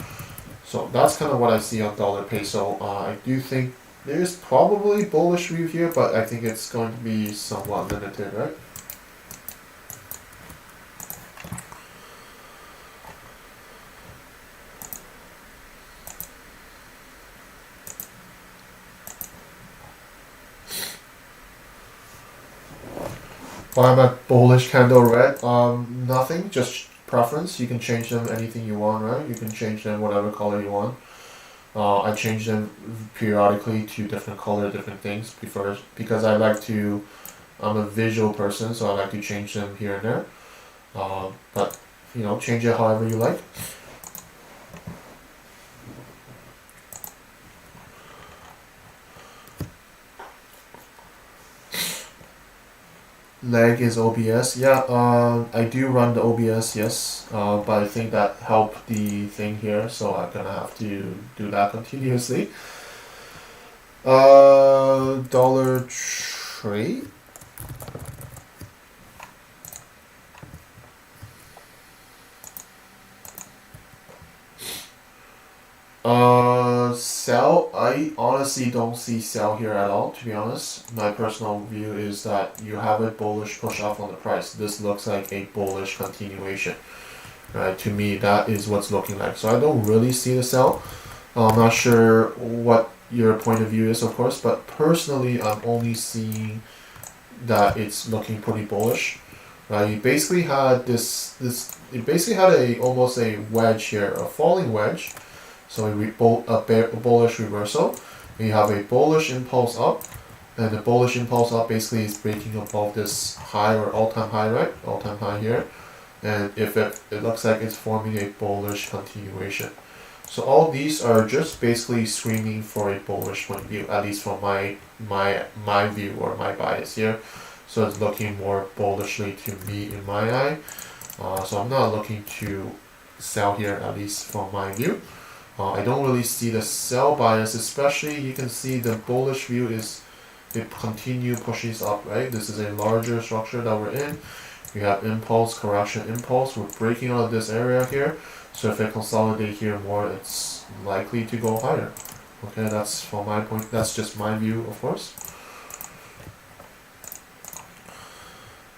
So that's kind of what I see on dollar peso. I do think there's probably bullish view here, but I think it's going to be somewhat limited, right? Why am I bullish candle red? Nothing, just preference. You can change them anything you want, right? You can change them whatever color you want. I change them periodically to different color, different things, because I like to, I'm a visual person, so I like to change them here and there. But, you know, change it however you like. Leg is OBS. Yeah, I do run the OBS, yes. But I think that helped the thing here, so I'm gonna have to do that continuously. Dollar trade. Sell. I honestly don't see sell here at all, to be honest. My personal view is that you have a bullish push off on the price. This looks like a bullish continuation. Right, to me, that is what's looking like. So I don't really see the sell. I'm not sure what your point of view is, of course, but personally, I'm only seeing that it's looking pretty bullish. You basically had it basically had almost a wedge here, a falling wedge. So a bullish reversal. You have a bullish impulse up, and the bullish impulse up basically is breaking above this high or all-time high, right? All-time high here. And if it looks like it's forming a bullish continuation. So all these are just basically screaming for a bullish point of view, at least from my view or my bias here. So it's looking more bullishly to me in my eye. So I'm not looking to sell here, at least from my view. I don't really see the sell bias, especially you can see the bullish view is it continue pushing up, right? This is a larger structure that we're in. We have impulse, correction, impulse. We're breaking out of this area here. So if it consolidate here more, it's likely to go higher. Okay, that's from my point. That's just my view, of course.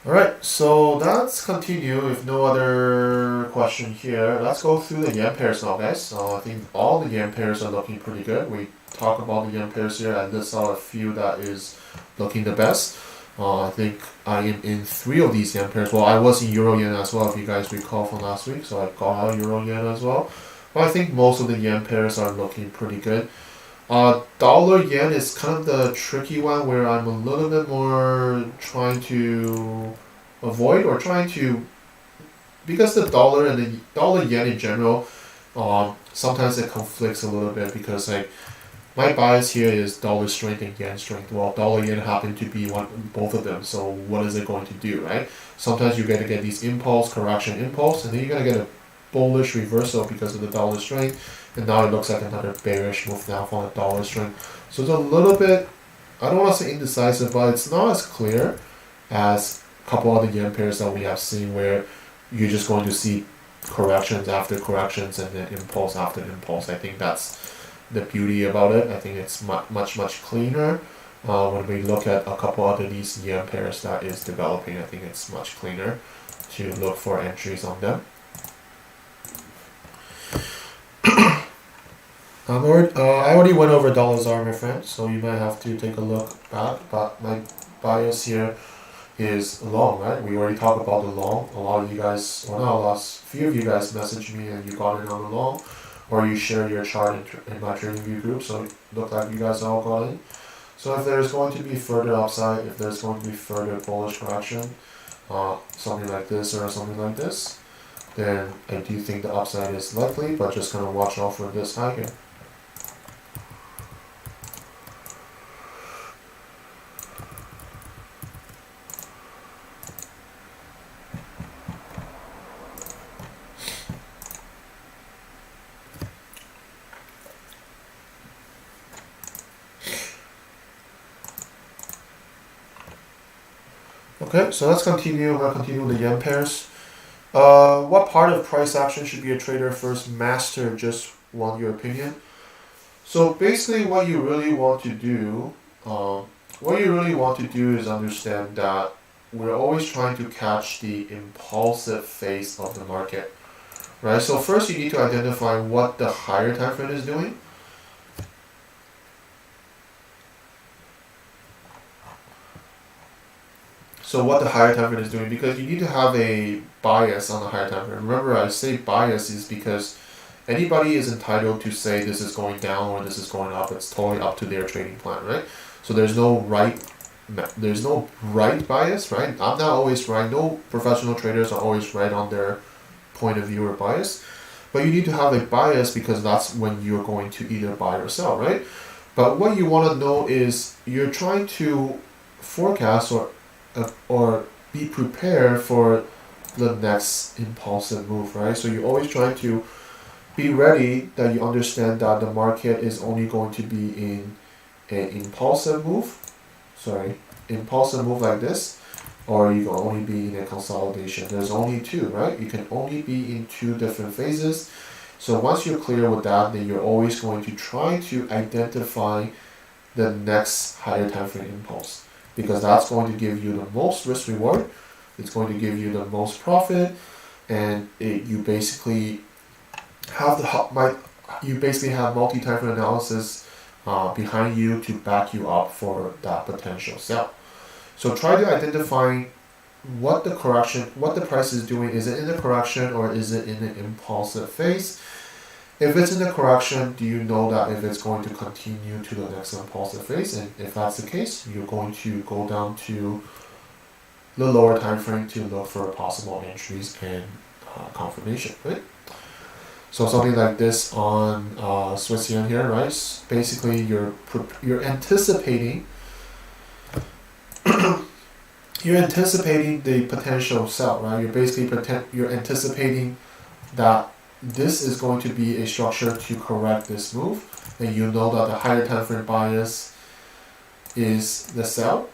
Alright, so let's continue. If no other question here, let's go through the yen pairs now, guys. I think all the yen pairs are looking pretty good. We talk about the yen pairs here. I list out a few that is looking the best. I think I am in 3 of these yen pairs. Well, I was in euro yen as well, if you guys recall from last week. So I got out euro yen as well. But I think most of the yen pairs are looking pretty good. Dollar yen is kind of the tricky one where I'm a little bit more trying to avoid or trying to, because the dollar and the dollar yen in general, sometimes it conflicts a little bit because like my bias here is dollar strength and yen strength. Well, dollar yen happen to be both of them. So what is it going to do, right? Sometimes you're gonna get these impulse, correction, impulse, and then you're gonna get a bullish reversal because of the dollar strength. And now it looks like another bearish move now from the dollar strength. So it's a little bit, I don't want to say indecisive, but it's not as clear as a couple other yen pairs that we have seen where you're just going to see corrections after corrections and then impulse after impulse. I think that's the beauty about it. I think it's much cleaner. When we look at a couple other these yen pairs that is developing, I think it's much cleaner to look for entries on them. I already went over dollar ZAR, my friend, so you might have to take a look back. But my bias here is long, right? We already talked about the long. A lot of you guys, well, not a lot, few of you guys messaged me and you got in on the long, or you share your chart in my trading view group. So it looked like you guys all got in. So if there's going to be further upside, if there's going to be further bullish correction, something like this or something like this, then I do think the upside is likely, but just gonna watch out for this high here. Okay, so let's continue. I'm gonna continue with the yen pairs. What part of price action should be a trader first master? Just want your opinion. So basically, what you really want to do, is understand that we're always trying to catch the impulsive phase of the market, right? So first, you need to identify what the higher time frame is doing. So what the higher time frame is doing, because you need to have a bias on the higher time frame. Remember, I say bias is because anybody is entitled to say this is going down or this is going up. It's totally up to their trading plan, right? So there's no right bias, right? I'm not always right. No professional traders are always right on their point of view or bias. But you need to have a bias because that's when you're going to either buy or sell, right? But what you want to know is you're trying to forecast or be prepared for the next impulsive move, right? So you're always trying to be ready that you understand that the market is only going to be in an impulsive move like this, or you can only be in a consolidation. There's only two, right? You can only be in two different phases. So once you're clear with that, then you're always going to try to identify the next higher time frame impulse, because that's going to give you the most risk reward. It's going to give you the most profit, and you basically have multi-time frame analysis behind you to back you up for that potential sell. So try to identify what the price is doing. Is it in the correction or is it in the impulsive phase? If it's in the correction, do you know that if it's going to continue to the next impulsive phase? And if that's the case, you're going to go down to the lower time frame to look for possible entries and confirmation, right? So something like this on Swiss yen here, right? Basically, you're anticipating the potential sell, right? You're anticipating that this is going to be a structure to correct this move, and you know that the higher time frame bias is the sell.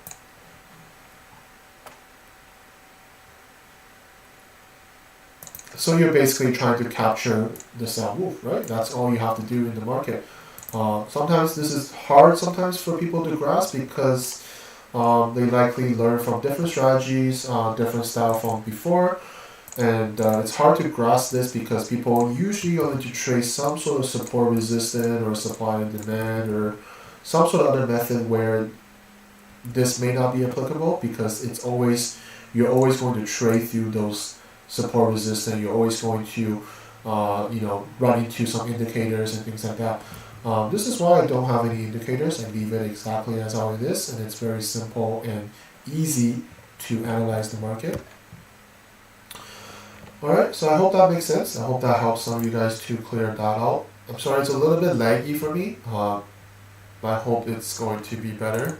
So you're basically trying to capture the sell move, right? That's all you have to do in the market. Sometimes this is hard sometimes for people to grasp because they likely learn from different strategies, different style from before. And it's hard to grasp this because people usually are going to trace some sort of support resistance or supply and demand or some sort of other method where this may not be applicable, because you're always going to trade through those support resistance. You're always going to run into some indicators and things like that. This is why I don't have any indicators. I leave it exactly as how it is, and it's very simple and easy to analyze the market. Alright, so I hope that makes sense. I hope that helps some of you guys to clear that out. I'm sorry it's a little bit laggy for me, but I hope it's going to be better.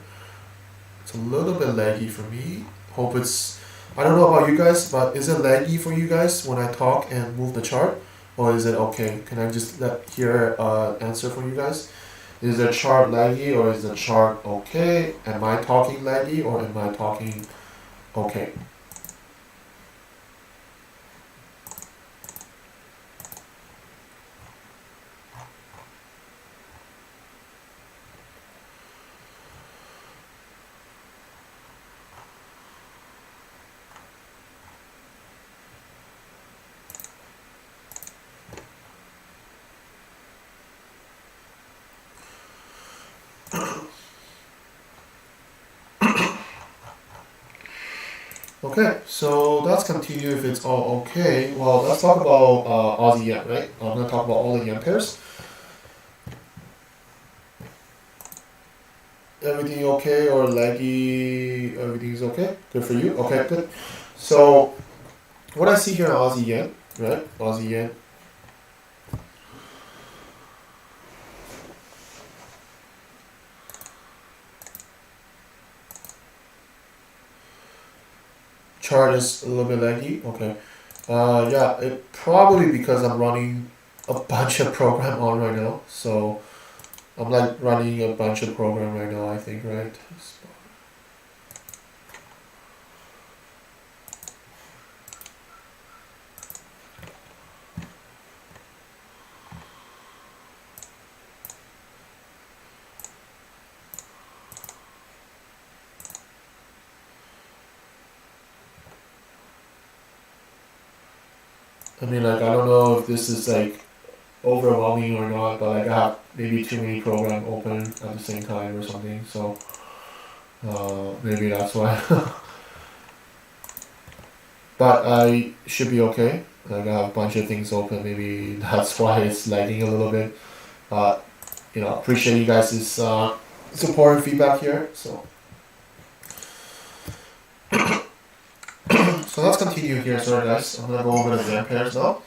It's a little bit laggy for me. Hope it's, I don't know about you guys, but is it laggy for you guys when I talk and move the chart? Or is it okay? Can I just hear an answer from you guys? Is the chart laggy or is the chart okay? Am I talking laggy or am I talking okay? Okay, so let's continue if it's all okay. Well, let's talk about Aussie yen, right? I'm going to talk about all the yen pairs. Everything okay or laggy? Everything's okay? Good for you? Okay, good. So, what I see here in Aussie yen, right? Aussie yen. Chart is a little bit laggy. Okay. Yeah, it probably because I'm running a bunch of program on right now. So I'm like running a bunch of program right now, I think, right? I mean, like, I don't know if this is like overwhelming or not, but like I have maybe too many programs open at the same time or something, so maybe that's why. But I should be okay. Like I have a bunch of things open, maybe that's why it's lagging a little bit. You know, appreciate you guys' support and feedback here. So, so let's continue here. Sorry guys, I'm gonna go over the yen pairs now.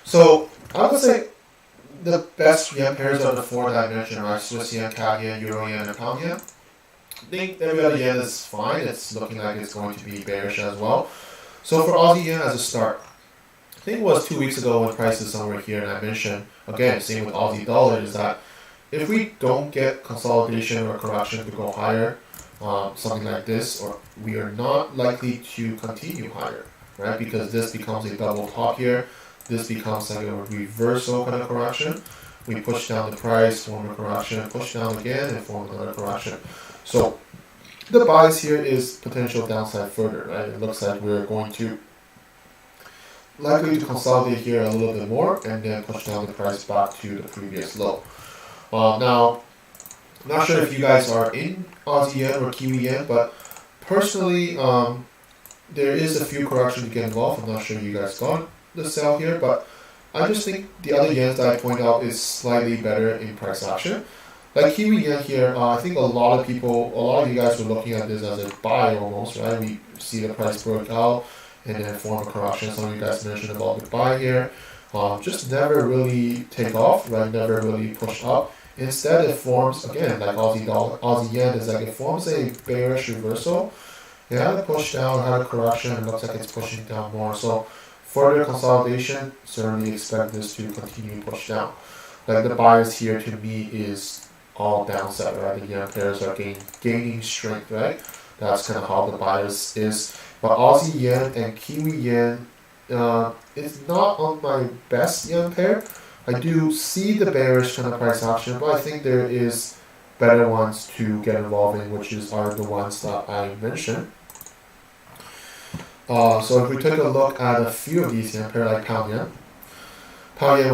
So I would say the best yen pairs are the four that I mentioned, right? Swiss yen, CAD yen, Euro yen, and pound yen. I think every other yen is fine. It's looking like it's going to be bearish as well. So for Aussie yen as a start, I think it was 2 weeks ago when price is somewhere here, and I mentioned again, same with Aussie dollar, is that if we don't get consolidation or correction to go higher, something like this, or we are not likely to continue higher, right? Because this becomes a double top here. This becomes like a reversal kind of correction. We push down the price, form a correction, push down again, and form another correction. So the bias here is potential downside further, right? It looks like we're going to likely to consolidate here a little bit more and then push down the price back to the previous low. Now, I'm not sure if you guys are in Aussie yen or Kiwi yen, but personally, there is a few corrections to get involved. I'm not sure you guys got the sell here, but I just think the other yens that I point out is slightly better in price action. Like Kiwi yen here, I think a lot of you guys were looking at this as a buy almost, right? We see the price break out and then form a correction. Some of you guys mentioned about the buy here. Just never really take off, right? Never really push up. Instead, it forms, again, like Aussie yen is like it forms a bearish reversal. It had a push down, had a correction, and looks like it's pushing down more. So further consolidation, certainly expect this to continue to push down. Like the bias here to me is all downside, right? The yen pairs are gaining strength, right? That's kind of how the bias is. But Aussie yen and Kiwi yen is not on my best yen pair. I do see the bearish kind of price action, but I think there is better ones to get involved in, which are the ones that I mentioned. So if we take a look at a few of these yen pair, like pound yen,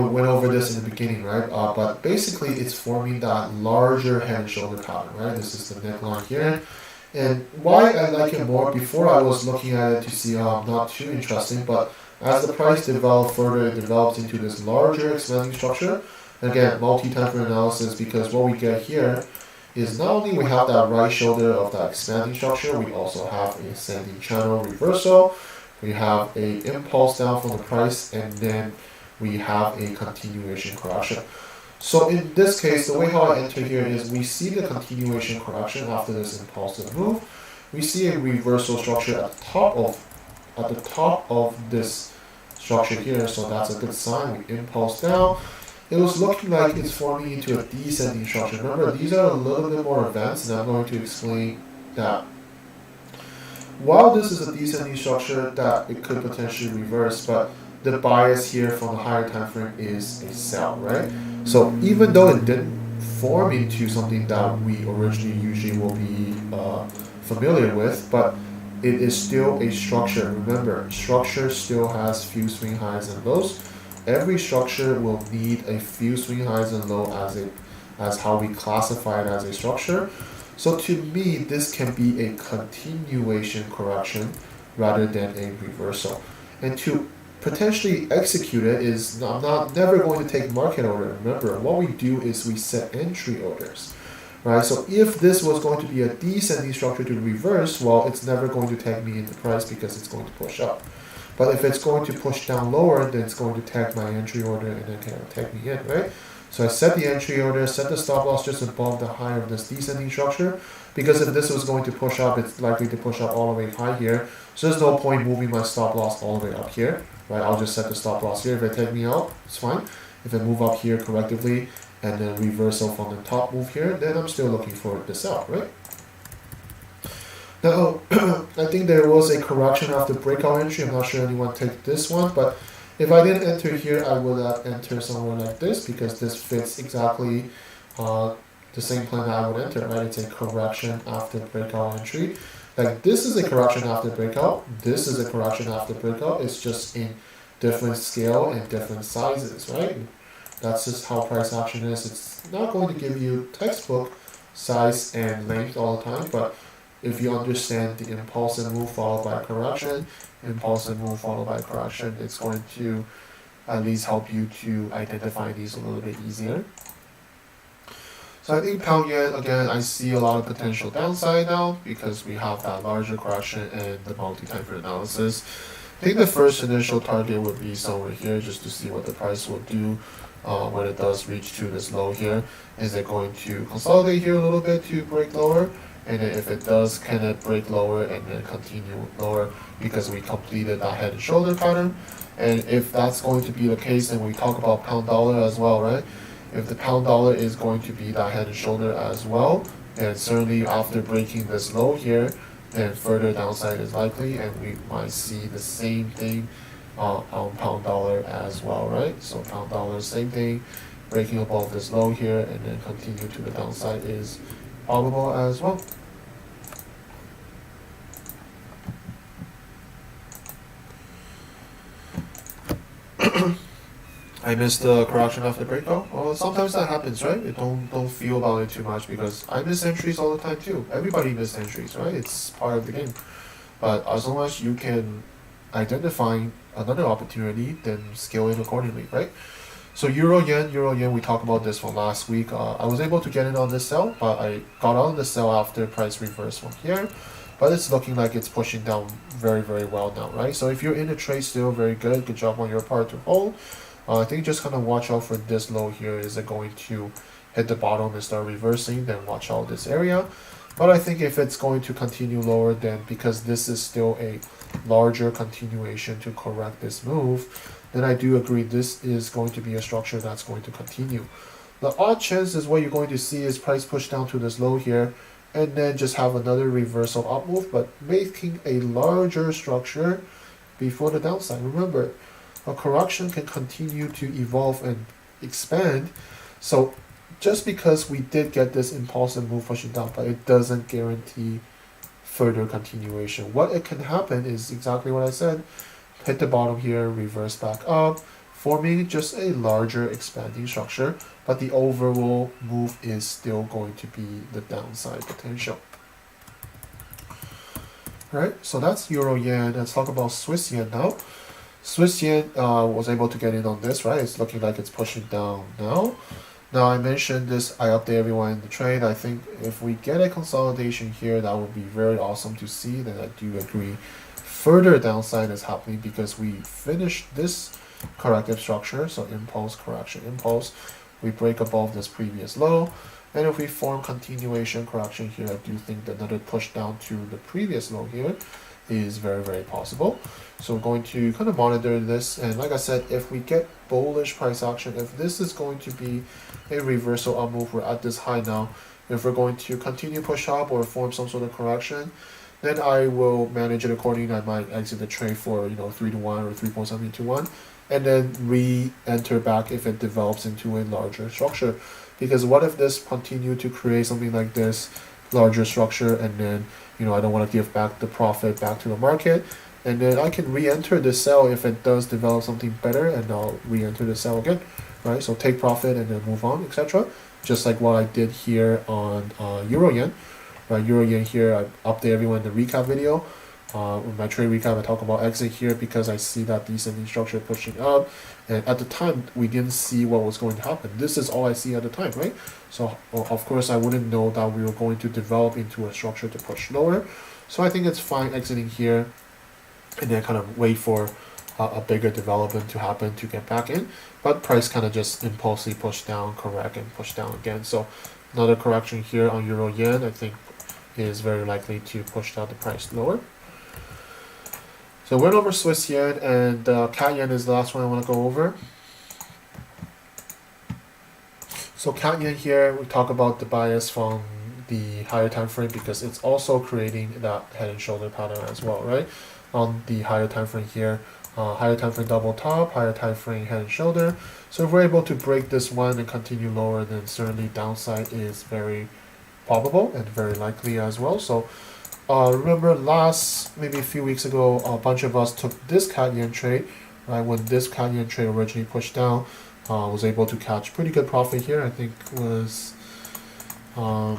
we went over this in the beginning, right? But basically, it's forming that larger head and shoulder pattern, right? This is the neckline here. And why I like it more, before I was looking at it to see, not too interesting, but As the price develops further, it develops into this larger expanding structure. Again, multi-time frame analysis, because what we get here is not only we have that right shoulder of that expanding structure, we also have a ascending channel reversal, we have a impulse down from the price, and then we have a continuation correction. So in this case, the way how I enter here is we see the continuation correction after this impulsive move. We see a reversal structure at the top of this structure here, so that's a good sign. We impulse down. It was looking like it's forming into a descending structure. Remember, these are a little bit more advanced, and I'm going to explain that while this is a descending structure, that it could potentially reverse, but the bias here from the higher time frame is a sell, right? So even though it didn't form into something that we originally usually will be familiar with, but it is still a structure. Remember, structure still has few swing highs and lows. Every structure will need a few swing highs and lows as how we classify it as a structure. So to me, this can be a continuation correction rather than a reversal. And to potentially execute it is never going to take market order. Remember, what we do is we set entry orders. Right, so if this was going to be a descending structure to reverse, well, it's never going to tag me in the price because it's going to push up. But if it's going to push down lower, then it's going to tag my entry order and then kind of tag me in, right? So I set the entry order, set the stop loss just above the high of this descending structure, because if this was going to push up, it's likely to push up all the way high here. So there's no point moving my stop loss all the way up here, right? I'll just set the stop loss here. If it take me out, it's fine. If I move up here correctively, and then reversal from the top move here, then I'm still looking for the sell, right? Now, I think there was a correction after breakout entry. I'm not sure anyone take this one, but if I didn't enter here, I would have entered somewhere like this, because this fits exactly the same plan that I would enter, right? It's a correction after breakout entry. Like, this is a correction after breakout. This is a correction after breakout. It's just in different scale and different sizes, right? That's just how price action is. It's not going to give you textbook size and length all the time, but if you understand the impulsive move followed by correction, impulsive move followed by correction, it's going to at least help you to identify these a little bit easier. So I think pound yen, again, I see a lot of potential downside now because we have that larger correction and the multi-time frame analysis. I think the first initial target would be somewhere here, just to see what the price will do when it does reach to this low here. Is it going to consolidate here a little bit to break lower? And then if it does, can it break lower and then continue lower because we completed that head and shoulder pattern? And if that's going to be the case, then we talk about pound dollar as well, right? If the pound dollar is going to be that head and shoulder as well, then certainly after breaking this low here, then further downside is likely, and we might see the same thing on pound dollar as well, right? So pound dollar, same thing, breaking above this low here and then continue to the downside is probable as well. I missed the correction after breakout. Well, sometimes that happens, right? You don't feel about it too much because I miss entries all the time too. Everybody misses entries, right? It's part of the game. But as long as you can identify another opportunity, then scale it accordingly, right? So euro yen, we talked about this from last week. I was able to get in on this sell, but I got on the sell after price reverse from here. But it's looking like it's pushing down very, very well now, right? So if you're in the trade still, very good. Good job on your part to hold. I think just kind of watch out for this low here. Is it going to hit the bottom and start reversing? Then watch out this area. But I think if it's going to continue lower, then because this is still a larger continuation to correct this move, then I do agree this is going to be a structure that's going to continue. The odd chance is what you're going to see is price push down to this low here, and then just have another reversal up move, but making a larger structure before the downside. Remember, a correction can continue to evolve and expand. So just because we did get this impulsive move pushing down, but it doesn't guarantee further continuation. What it can happen is exactly what I said. Hit the bottom here, reverse back up, forming just a larger expanding structure, but the overall move is still going to be the downside potential. All right, so that's euro yen. Let's talk about Swiss yen now. Swiss yen was able to get in on this, right? It's looking like it's pushing down now. Now I mentioned this, I update everyone in the trade. I think if we get a consolidation here, that would be very awesome to see. Then I do agree further downside is happening because we finished this corrective structure. So impulse, correction, impulse. We break above this previous low. And if we form continuation correction here, I do think that another push down to the previous low here is very, very possible. So we're going to kind of monitor this. And like I said, if we get bullish price action, if this is going to be a reversal up move, we're at this high now. If we're going to continue push up or form some sort of correction, then I will manage it accordingly. I might exit the trade for 3 to 1 or 3.something to 1, and then re-enter back if it develops into a larger structure. Because what if this continue to create something like this larger structure, and then I don't want to give back the profit back to the market, and then I can re-enter the sell if it does develop something better, and I'll re-enter the sell again, right? So take profit and then move on, etc. Just like what I did here on Euro Yen. Right, Euro Yen here, I update everyone in the recap video. With my trade recap, I talk about exit here because I see that descending structure pushing up, and at the time we didn't see what was going to happen. This is all I see at the time, right? So of course I wouldn't know that we were going to develop into a structure to push lower. So I think it's fine exiting here, and then kind of wait for a bigger development to happen to get back in. But price kind of just impulsively push down, correct, and push down again. So another correction here on Euro Yen, I think, is very likely to push down the price lower. So went over Swiss yen, and cat yen is the last one I want to go over. So cat yen here, we talk about the bias from the higher time frame because it's also creating that head and shoulder pattern as well, right? On the higher time frame here, higher time frame double top, higher time frame head and shoulder. So if we're able to break this one and continue lower, then certainly downside is very probable and very likely as well. So remember maybe a few weeks ago, a bunch of us took this cat yen trade, right? When this cat yen trade originally pushed down, was able to catch pretty good profit here. I think was, I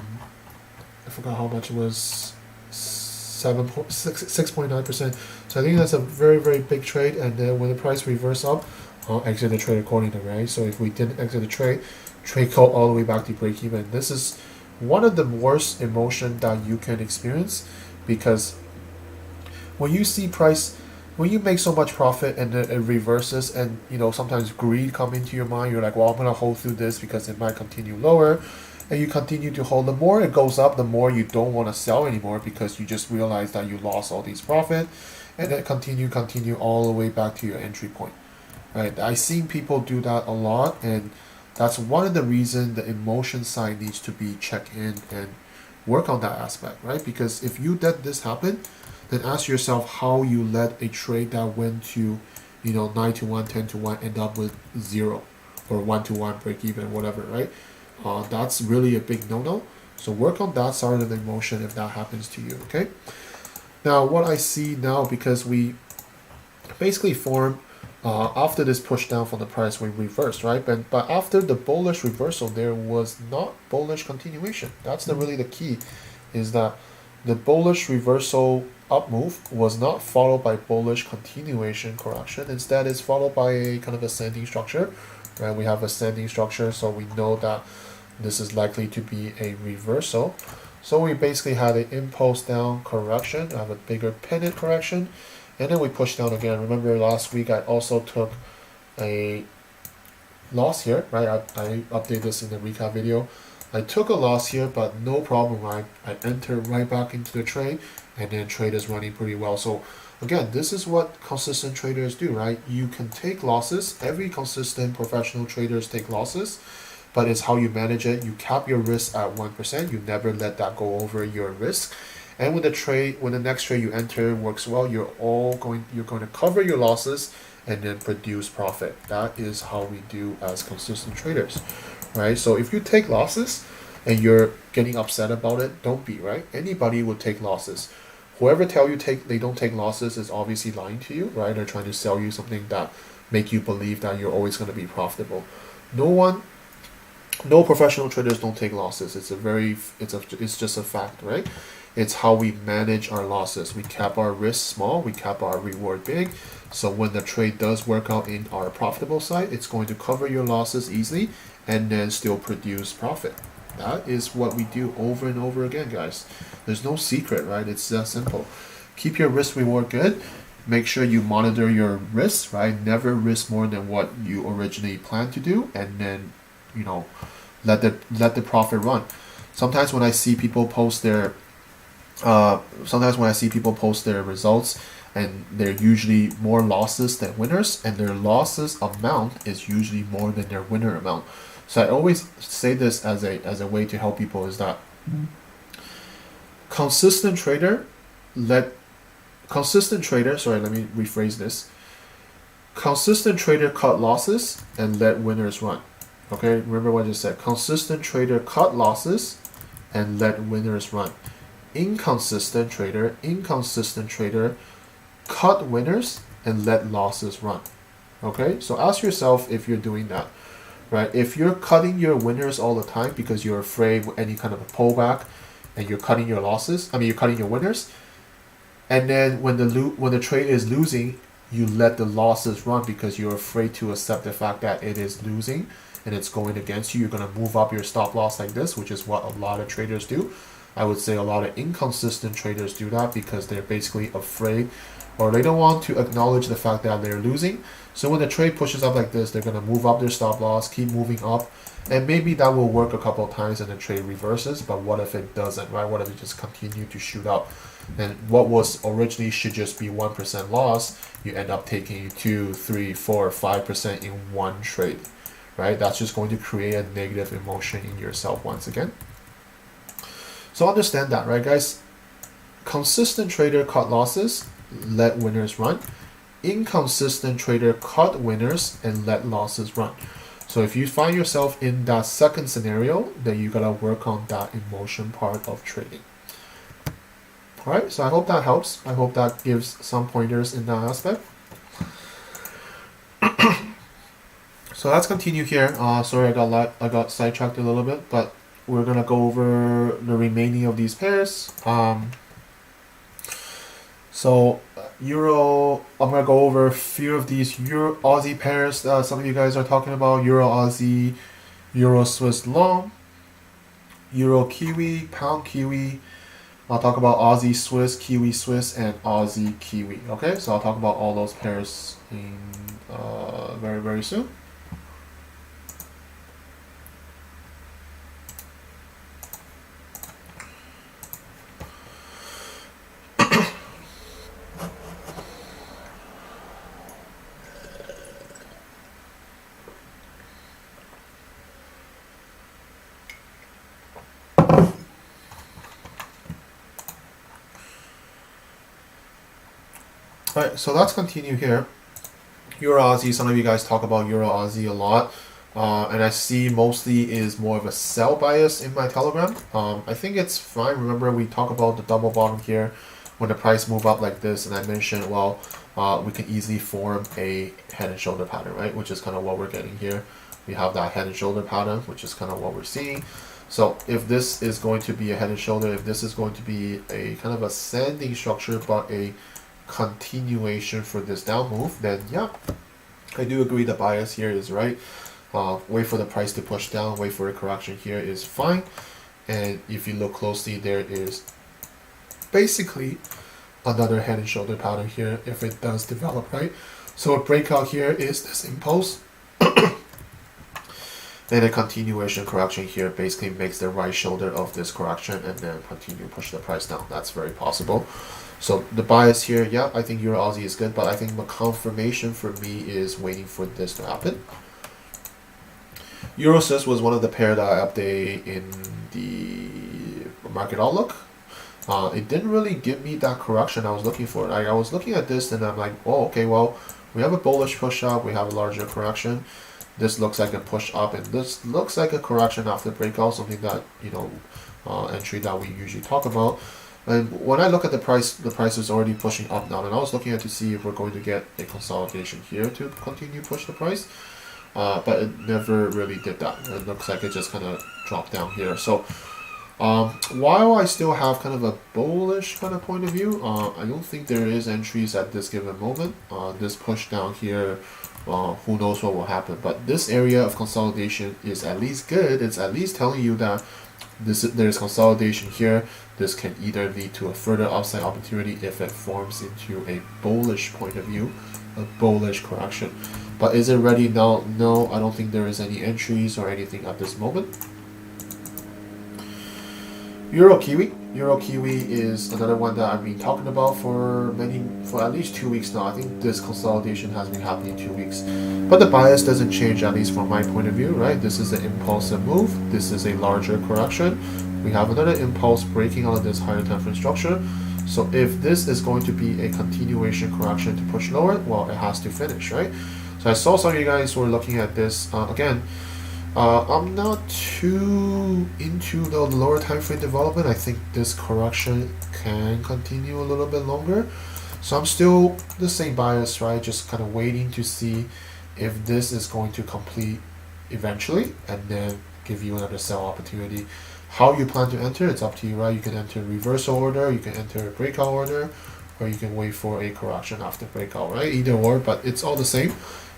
forgot how much it was, 6.9%. So I think that's a very, very big trade. And then when the price reverse up, I'll exit the trade accordingly, right? So if we didn't exit the trade go all the way back to break even. This is one of the worst emotion that you can experience, because when you see price, when you make so much profit and then it reverses, and sometimes greed come into your mind, you're like, well, I'm gonna hold through this because it might continue lower, and you continue to hold. The more it goes up, the more you don't want to sell anymore because you just realize that you lost all these profit, and then continue all the way back to your entry point, right? I've seen people do that a lot, and that's one of the reasons the emotion side needs to be checked in and work on that aspect, right? Because if you let this happen, then ask yourself how you let a trade that went to, 9 to 1, 10 to 1 end up with 0 or 1 to 1 break even, whatever, right? That's really a big no-no. So work on that side of the emotion if that happens to you, okay? Now, what I see now, because we basically formed after this push down from the price, we reversed, right? But after the bullish reversal, there was not bullish continuation. That's really the key, is that the bullish reversal up move was not followed by bullish continuation correction. Instead, it's followed by a kind of ascending structure, right? We have ascending structure, so we know that this is likely to be a reversal. So we basically had an impulse down correction, have a bigger pennant correction, and then we push down again. Remember last week I also took a loss here, right? I updated this in the recap video. I took a loss here, but no problem, right? I entered right back into the trade, and then trade is running pretty well. So again, this is what consistent traders do, right? You can take losses. Every consistent professional traders take losses, but it's how you manage it. You cap your risk at 1%. You never let that go over your risk. And when the next trade you enter works well, you're going to cover your losses and then produce profit. That is how we do as consistent traders, right? So if you take losses and you're getting upset about it, don't be, right? Anybody would take losses. Whoever tell you they don't take losses is obviously lying to you, right? They're trying to sell you something that make you believe that you're always going to be profitable. No professional traders don't take losses. It's just a fact, right? It's how we manage our losses. We cap our risk small, we cap our reward big. So when the trade does work out in our profitable side, it's going to cover your losses easily and then still produce profit. That is what we do over and over again, guys. There's no secret, right? It's that simple. Keep your risk reward good. Make sure you monitor your risks, right? Never risk more than what you originally planned to do, and then, you know, let the profit run. Sometimes when I see people post their results, and they're usually more losses than winners, and their losses amount is usually more than their winner amount. So I always say this as a way to help people is that consistent trader, sorry, let me rephrase this. Consistent trader cut losses and let winners run. Okay, remember what I just said. Consistent trader cut losses and let winners run. Inconsistent trader cut winners and let losses run. Okay, so ask yourself if you're doing that, right? If you're cutting your winners all the time because you're afraid of any kind of a pullback, and you're cutting your losses, you're cutting your winners, and then when the trade is losing, you let the losses run because you're afraid to accept the fact that it is losing and it's going against you. You're going to move up your stop loss like this, which is what a lot of traders do. I would say a lot of inconsistent traders do that because they're basically afraid, or they don't want to acknowledge the fact that they're losing. So when the trade pushes up like this, they're going to move up their stop loss, keep moving up, and maybe that will work a couple of times and the trade reverses. But what if it doesn't, right? What if it just continue to shoot up? And what was originally should just be 1% loss, you end up taking 2, 3, 4, 5% in one trade, right? That's just going to create a negative emotion in yourself once again. So understand that, right, guys? Consistent trader cut losses, let winners run. Inconsistent trader cut winners and let losses run. So if you find yourself in that second scenario, then you gotta work on that emotion part of trading. All right, so I hope that helps. I hope that gives some pointers in that aspect. So let's continue here. Sorry, I got sidetracked a little bit, but we're gonna go over the remaining of these pairs. So Euro, I'm gonna go over a few of these Euro Aussie pairs that some of you guys are talking about. Euro Aussie, Euro Swiss Long, Euro Kiwi, Pound Kiwi. I'll talk about Aussie Swiss, Kiwi Swiss, and Aussie Kiwi. Okay, so I'll talk about all those pairs in very, very soon. Alright, so let's continue here. Euro Aussie, some of you guys talk about Euro Aussie a lot. And I see mostly is more of a sell bias in my Telegram. I think it's fine. Remember, we talk about the double bottom here when the price move up like this, and I mentioned, well, we can easily form a head and shoulder pattern, right? Which is kind of what we're getting here. We have that head and shoulder pattern, which is kind of what we're seeing. So if this is going to be a head and shoulder, if this is going to be a kind of ascending structure, but a continuation for this down move, then yeah, I do agree the bias here is right. Wait for the price to push down, wait for a correction here is fine. And if you look closely, there is basically another head and shoulder pattern here if it does develop, right? So a breakout here is this impulse. Then a continuation correction here basically makes the right shoulder of this correction and then continue to push the price down. That's very possible. So the bias here, yeah, I think Euro Aussie is good, but I think the confirmation for me is waiting for this to happen. Euro Swiss was one of the pair that I updated in the market outlook. It didn't really give me that correction I was looking for. I was looking at this and I'm like, oh, okay, well, we have a bullish push up, we have a larger correction. This looks like a push up, and this looks like a correction after breakout, something that, you know, entry that we usually talk about. And when I look at the price is already pushing up now, and I was looking at to see if we're going to get a consolidation here to continue push the price, but it never really did that. It looks like it just kind of dropped down here. So While I still have kind of a bullish kind of point of view, I don't think there is entries at this given moment. This push down here, who knows what will happen. But this area of consolidation is at least good. It's at least telling you that there's consolidation here. This can either lead to a further upside opportunity if it forms into a bullish point of view, a bullish correction. But is it ready now? No, I don't think there is any entries or anything at this moment. Euro Kiwi. Euro Kiwi is another one that I've been talking about for at least 2 weeks now. I think this consolidation has been happening 2 weeks. But the bias doesn't change, at least from my point of view, right? This is an impulsive move. This is a larger correction. We have another impulse breaking out of this higher time frame structure. So if this is going to be a continuation correction to push lower, well, it has to finish, right? So I saw some of you guys were looking at this. Again, I'm not too into the lower time frame development. I think this correction can continue a little bit longer. So I'm still the same bias, right? Just kind of waiting to see if this is going to complete eventually and then give you another sell opportunity. How you plan to enter, it's up to you, right? You can enter reversal order, you can enter a breakout order, or you can wait for a correction after breakout, right? Either or, but it's all the same.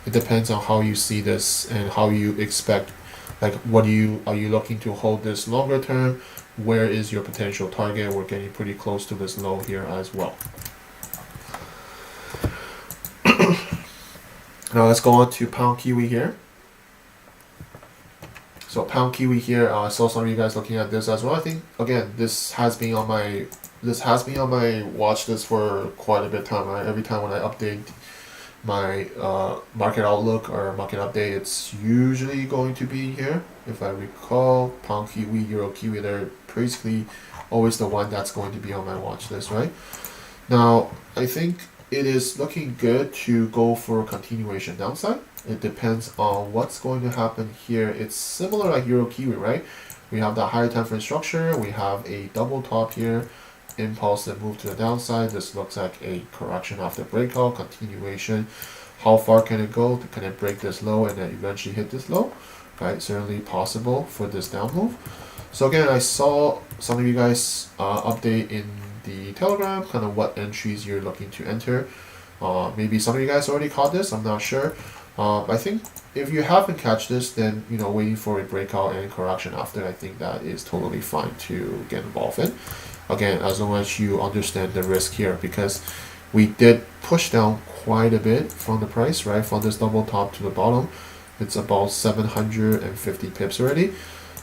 It depends on how you see this and how you expect. Like, are you looking to hold this longer term? Where is your potential target? We're getting pretty close to this low here as well. Now let's go on to pound Kiwi here. So pound Kiwi here, I saw some of you guys looking at this as well. I think again, this has been on my watch list for quite a bit of time. Right? Every time when I update my market outlook or market update, it's usually going to be here. If I recall, pound Kiwi, Euro Kiwi, they're basically always the one that's going to be on my watch list, right? Now, I think it is looking good to go for continuation downside. It depends on what's going to happen here. It's similar like Euro Kiwi, right? We have the higher time frame structure. We have a double top here. Impulse that move to the downside. This looks like a correction after breakout, continuation. How far can it go? Can it break this low and then eventually hit this low? Right, certainly possible for this down move. So again, I saw some of you guys update in the Telegram kind of what entries you're looking to enter. Maybe some of you guys already caught this, I'm not sure. I think if you haven't catch this, then waiting for a breakout and correction after, I think that is totally fine to get involved in. Again, as long as you understand the risk here, because we did push down quite a bit from the price, right? From this double top to the bottom, it's about 750 pips already.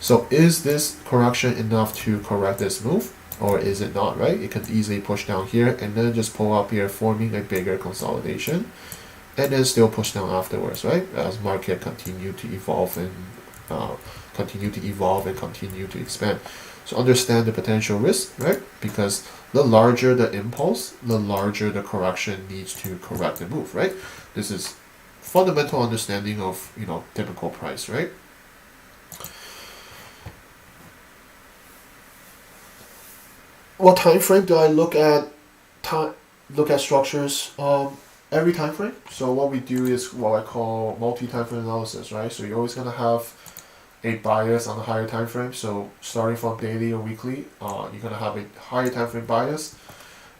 So is this correction enough to correct this move, or is it not, right? It could easily push down here and then just pull up here, forming a bigger consolidation, and then still push down afterwards, right? As market continue to evolve and continue to expand. So understand the potential risk, right? Because the larger the impulse, the larger the correction needs to correct the move, right? This is fundamental understanding of typical price, right? What time frame do I look at? Look at structures. Every time frame. So what we do is what I call multi-time frame analysis, right? So you're always gonna have a bias on the higher time frame. So starting from daily or weekly, you're gonna have a higher time frame bias,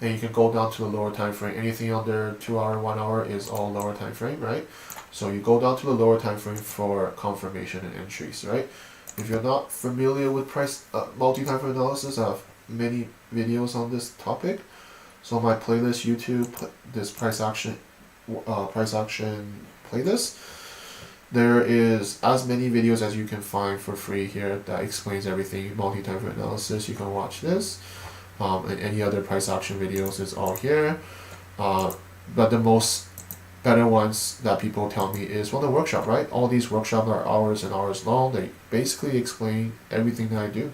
and you can go down to the lower time frame. Anything under 2 hour, 1 hour is all lower time frame, right? So you go down to the lower time frame for confirmation and entries, right? If you're not familiar with price multi-time frame analysis, I have many videos on this topic. So my playlist, YouTube, this price action playlist, there is as many videos as you can find for free here that explains everything multi-time frame analysis. You can watch this, and any other price action videos is all here. But the most better ones that people tell me is from the workshop, right? All these workshops are hours and hours long. They basically explain everything that I do.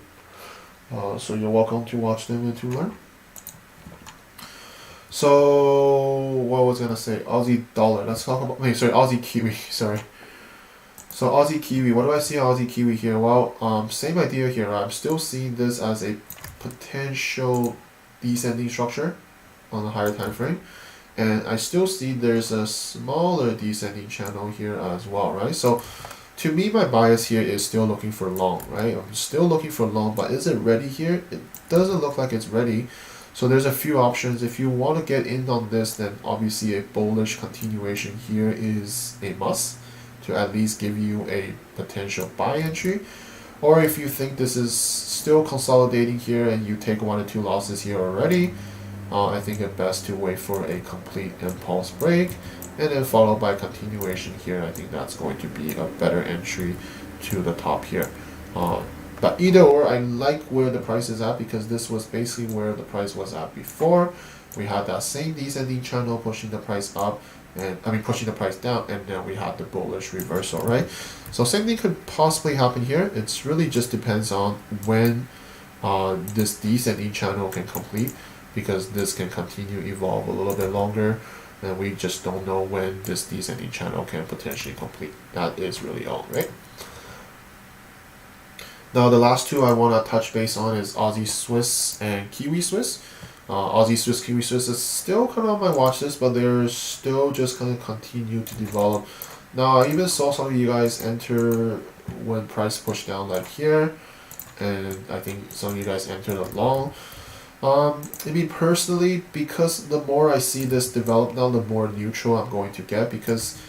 So you're welcome to watch them and to learn. So what was I gonna say? Aussie dollar. Let's talk about. Wait, sorry, Aussie Kiwi. Sorry. So Aussie Kiwi. What do I see on Aussie Kiwi here? Well, same idea here. I'm still seeing this as a potential descending structure on a higher time frame, and I still see there's a smaller descending channel here as well, right? So to me, my bias here is still looking for long, right? I'm still looking for long, but is it ready here? It doesn't look like it's ready. So there's a few options. If you want to get in on this, then obviously a bullish continuation here is a must to at least give you a potential buy entry. Or if you think this is still consolidating here and you take 1 or 2 losses here already, I think it's best to wait for a complete impulse break and then followed by continuation here. I think that's going to be a better entry to the top here. But either or, I like where the price is at because this was basically where the price was at before. We had that same descending channel pushing the price up, and pushing the price down, and then we had the bullish reversal, right? So same thing could possibly happen here. It's really just depends on when this descending channel can complete, because this can continue evolve a little bit longer, and we just don't know when this descending channel can potentially complete. That is really all, right? Now the last two I want to touch base on is Aussie Swiss and Kiwi Swiss. Aussie Swiss, Kiwi Swiss is still kind of on my watch list, but they're still just going to continue to develop. Now I even saw some of you guys enter when price pushed down like here, and I think some of you guys entered along. Personally, because the more I see this develop now, the more neutral I'm going to get, because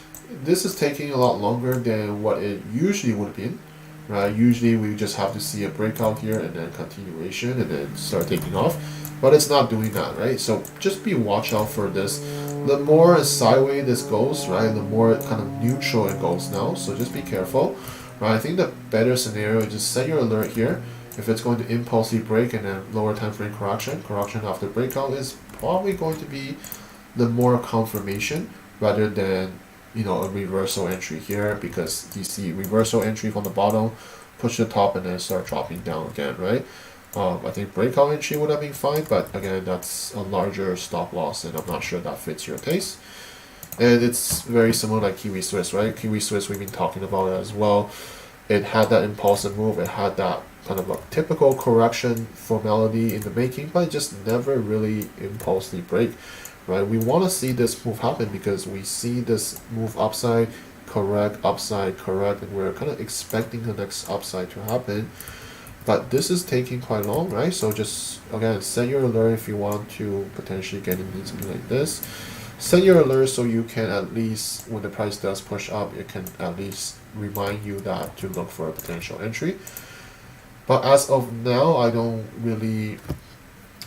this is taking a lot longer than what it usually would have been, right? Usually we just have to see a breakout here and then continuation and then start taking off, but it's not doing that, right? So just be watch out for this. The more sideways this goes, right, the more kind of neutral it goes now, so just be careful, right? I think the better scenario is just set your alert here. If it's going to impulsively break and then lower time frame correction after breakout is probably going to be the more confirmation rather than, you know, a reversal entry here, because you see reversal entry from the bottom, push the top and then start dropping down again, right? I think breakout entry would have been fine, but again, that's a larger stop loss and I'm not sure that fits your taste. And it's very similar like Kiwi Swiss, right? Kiwi Swiss, we've been talking about it as well. It had that impulsive move, it had that kind of a typical correction formality in the making, but it just never really impulsively break, right? We want to see this move happen because we see this move upside, correct, and we're kind of expecting the next upside to happen. But this is taking quite long, right? So just, again, set your alert if you want to potentially get into something like this. Set your alert so you can at least, when the price does push up, it can at least remind you that to look for a potential entry. But as of now, I don't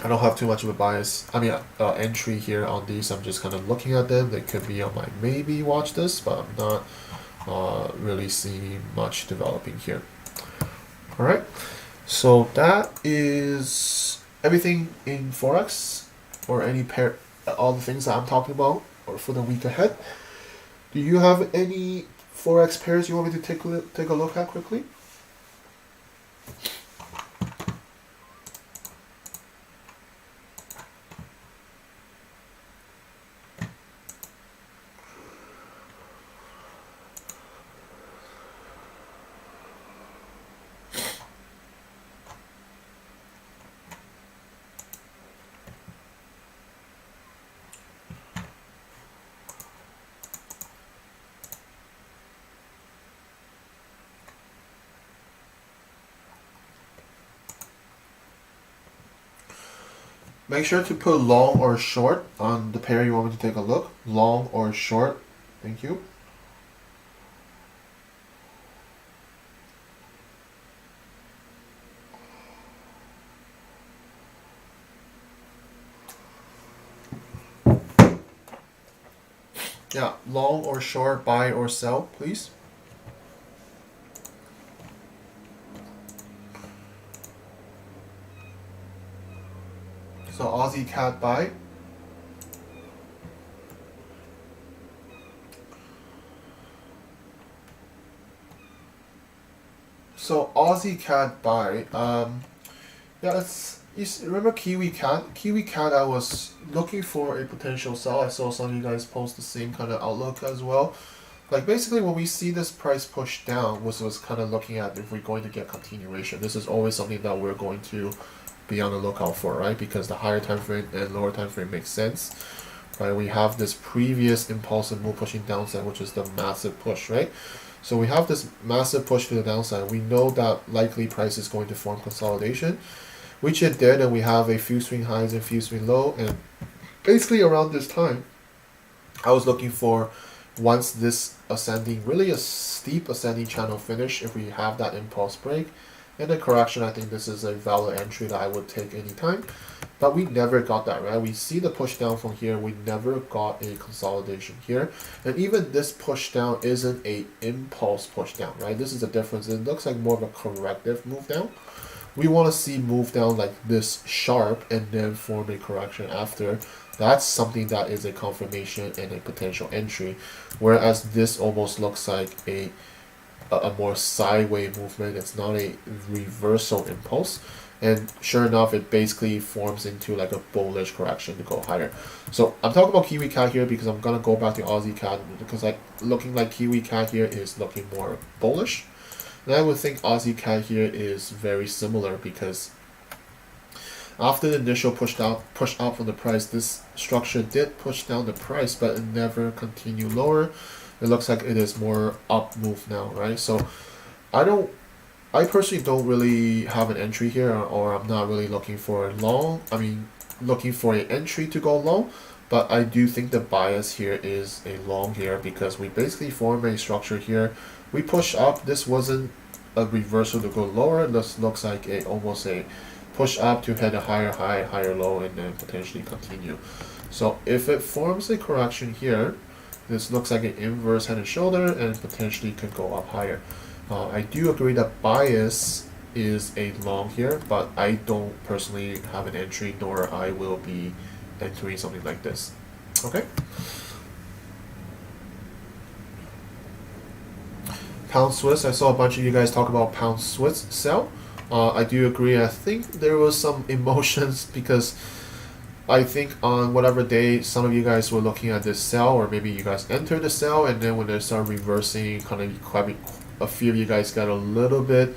have too much of a bias. Entry here on these. I'm just kind of looking at them. They could be on my maybe watch this, but I'm not really seeing much developing here. All right. So that is everything in Forex, or any pair, all the things that I'm talking about, or for the week ahead. Do you have any Forex pairs you want me to take a look at quickly? Make sure to put long or short on the pair you want me to take a look. Long or short. Thank you. Yeah, long or short, buy or sell, please. So Aussie CAD buy. So Aussie CAD buy. Yeah, remember Kiwi CAD? Kiwi CAD, I was looking for a potential sell. I saw some of you guys post the same kind of outlook as well. Like basically when we see this price push down, was kind of looking at if we're going to get continuation. This is always something that we're going to be on the lookout for, right? Because the higher time frame and lower time frame makes sense, right? We have this previous impulsive move pushing downside, which is the massive push, right? So we have this massive push to the downside. We know that likely price is going to form consolidation, which it did, and we have a few swing highs and few swing low. And basically around this time, I was looking for, once this ascending, really a steep ascending channel finish, if we have that impulse break and a correction, I think this is a valid entry that I would take anytime. But we never got that, right? We see the push down from here. We never got a consolidation here. And even this push down isn't a impulse push down, right? This is the difference. It looks like more of a corrective move down. We want to see move down like this sharp and then form a correction after. That's something that is a confirmation and a potential entry. Whereas this almost looks like a more sideways movement. It's not a reversal impulse. And sure enough, it basically forms into like a bullish correction to go higher. So I'm talking about Kiwi CAD here because I'm going to go back to Aussie CAD because like looking like Kiwi CAD here is looking more bullish. And I would think Aussie CAD here is very similar because after the initial push out from the price, this structure did push down the price, but it never continued lower. It looks like it is more up move now, right? So I personally don't really have an entry here, or I'm not really looking for a long, looking for an entry to go long, but I do think the bias here is a long here because we basically form a structure here. We push up. This wasn't a reversal to go lower. This looks like almost a push up to hit a higher high, higher low, and then potentially continue. So if it forms a correction here, this looks like an inverse head and shoulder and potentially could go up higher. I do agree that bias is a long here, but I don't personally have an entry, nor I will be entering something like this. Okay. Pound Swiss. I saw a bunch of you guys talk about Pound Swiss sell. I do agree. I think there was some emotions because I think on whatever day some of you guys were looking at this sell, or maybe you guys entered the sell, and then when they start reversing, kind of a few of you guys got a little bit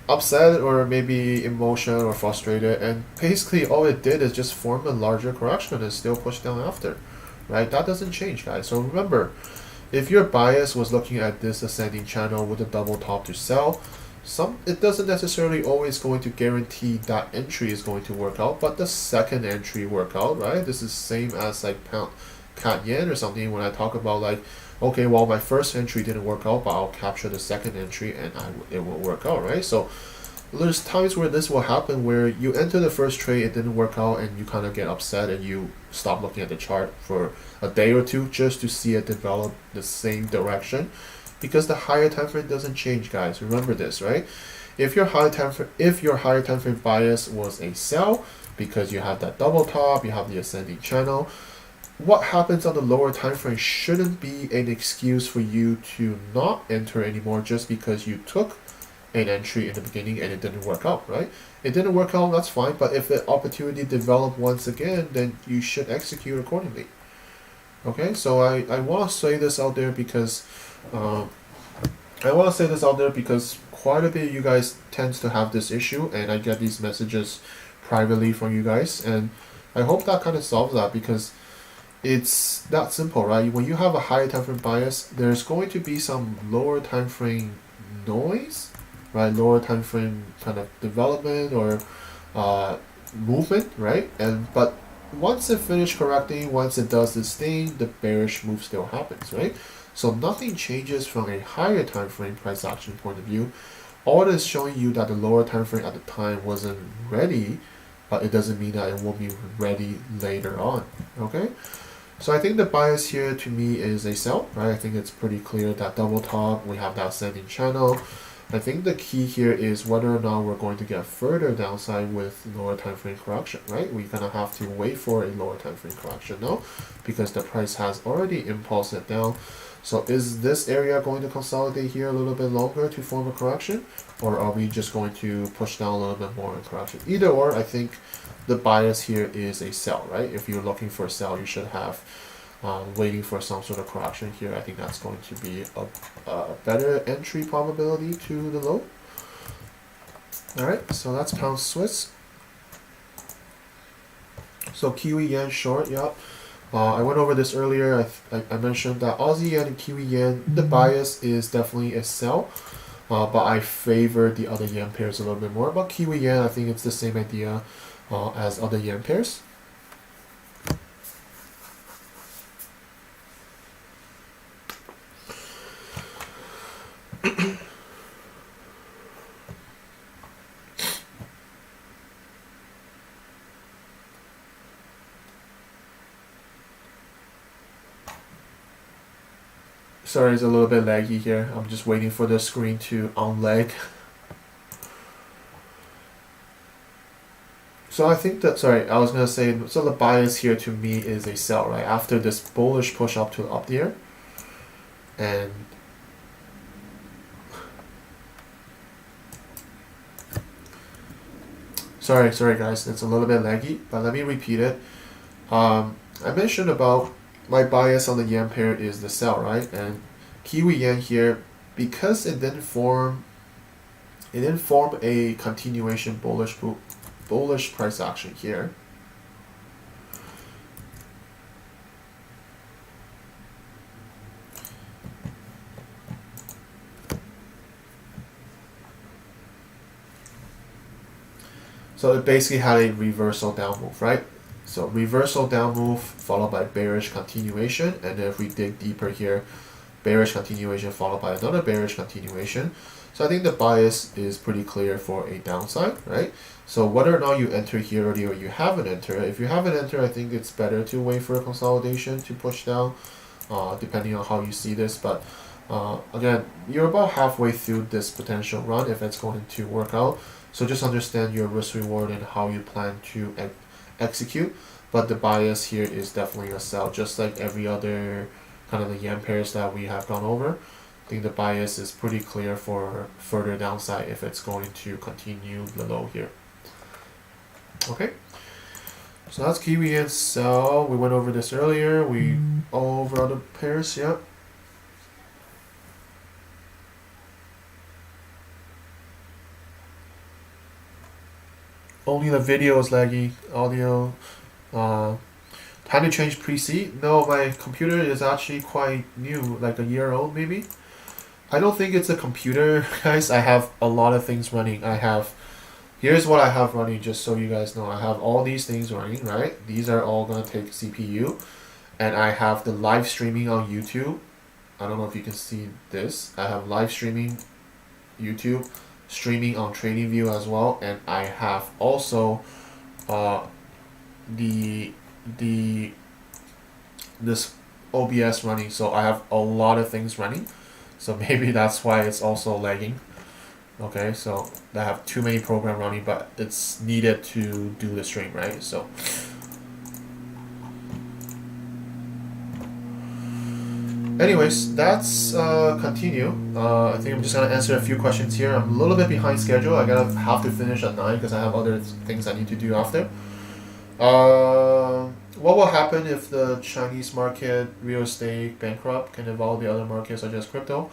upset or maybe emotional or frustrated, and basically all it did is just form a larger correction and still push down after, right? That doesn't change, guys. So remember, if your bias was looking at this ascending channel with a double top to sell, it doesn't necessarily always going to guarantee that entry is going to work out, but the second entry work out, right? This is same as like pound cat yen or something when I talk about like, okay, well, my first entry didn't work out, but I'll capture the second entry and it will work out, right? So there's times where this will happen where you enter the first trade, it didn't work out, and you kind of get upset and you stop looking at the chart for a day or two just to see it develop the same direction, because the higher time frame doesn't change, guys. Remember this, right? If your higher time frame bias was a sell because you have that double top, you have the ascending channel, what happens on the lower time frame shouldn't be an excuse for you to not enter anymore just because you took an entry in the beginning and it didn't work out, right? It didn't work out, that's fine, but if the opportunity developed once again, then you should execute accordingly. Okay, so I want to say this out there because quite a bit of you guys tends to have this issue, and I get these messages privately from you guys, and I hope that kind of solves that, because it's that simple, right? When you have a higher time frame bias, there's going to be some lower time frame noise, right? Lower time frame kind of development or movement, right? But once it finishes correcting, once it does this thing, the bearish move still happens, right? So nothing changes from a higher time frame price action point of view. All it is showing you that the lower time frame at the time wasn't ready, but it doesn't mean that it won't be ready later on. Okay, so I think the bias here to me is a sell, right? I think it's pretty clear that double top, we have that ascending channel. I think the key here is whether or not we're going to get further downside with lower time frame correction, right? We're gonna have to wait for a lower time frame correction now, because the price has already impulsed it down. So is this area going to consolidate here a little bit longer to form a correction, or are we just going to push down a little bit more in correction? Either or, I think the bias here is a sell, right? If you're looking for a sell, you should have waiting for some sort of correction here. I think that's going to be a better entry probability to the low. All right, so that's pound Swiss. So Kiwi yen short, yeah. I went over this earlier. I mentioned that Aussie yen and Kiwi yen, the bias is definitely a sell, but I favor the other yen pairs a little bit more. But Kiwi yen, I think it's the same idea as other yen pairs. Sorry, it's a little bit laggy here. I'm just waiting for the screen to unlag. So I think that, sorry, I was going to say, so the bias here to me is a sell, right? After this bullish push up to up here. And sorry guys, it's a little bit laggy, but let me repeat it. I mentioned about my bias on the yen pair is the sell, right? And Kiwi yen here, because it didn't form a continuation bullish price action here. So it basically had a reversal down move, right? So reversal down move followed by bearish continuation, and then if we dig deeper here, bearish continuation followed by another bearish continuation. So I think the bias is pretty clear for a downside, right? So whether or not you enter here already or you haven't entered, if you haven't entered, I think it's better to wait for a consolidation to push down, depending on how you see this. But again, you're about halfway through this potential run if it's going to work out. So just understand your risk reward and how you plan to execute. But the bias here is definitely a sell, just like every other kind of the yen pairs that we have gone over. I think the bias is pretty clear for further downside if it's going to continue below here. Okay, so that's Kiwi yen sell. We went over this earlier. We all over other pairs, yeah. Only the video is laggy. Audio. Time to change PC? No, my computer is actually quite new, like a year old maybe. I don't think it's a computer, guys. I have a lot of things running. Here's what I have running, just so you guys know. I have all these things running, right? These are all gonna take CPU. And I have the live streaming on YouTube. I don't know if you can see this. I have live streaming YouTube, streaming on TradingView as well, and I have also this OBS running, so I have a lot of things running, so maybe that's why it's also lagging. Okay, so I have too many programs running, but it's needed to do the stream, right? So anyways, that's continue. I think I'm just gonna answer a few questions here. I'm a little bit behind schedule. I have to finish at 9 because I have other things I need to do after. What will happen if the Chinese market, real estate, bankrupt, can involve the other markets such as crypto?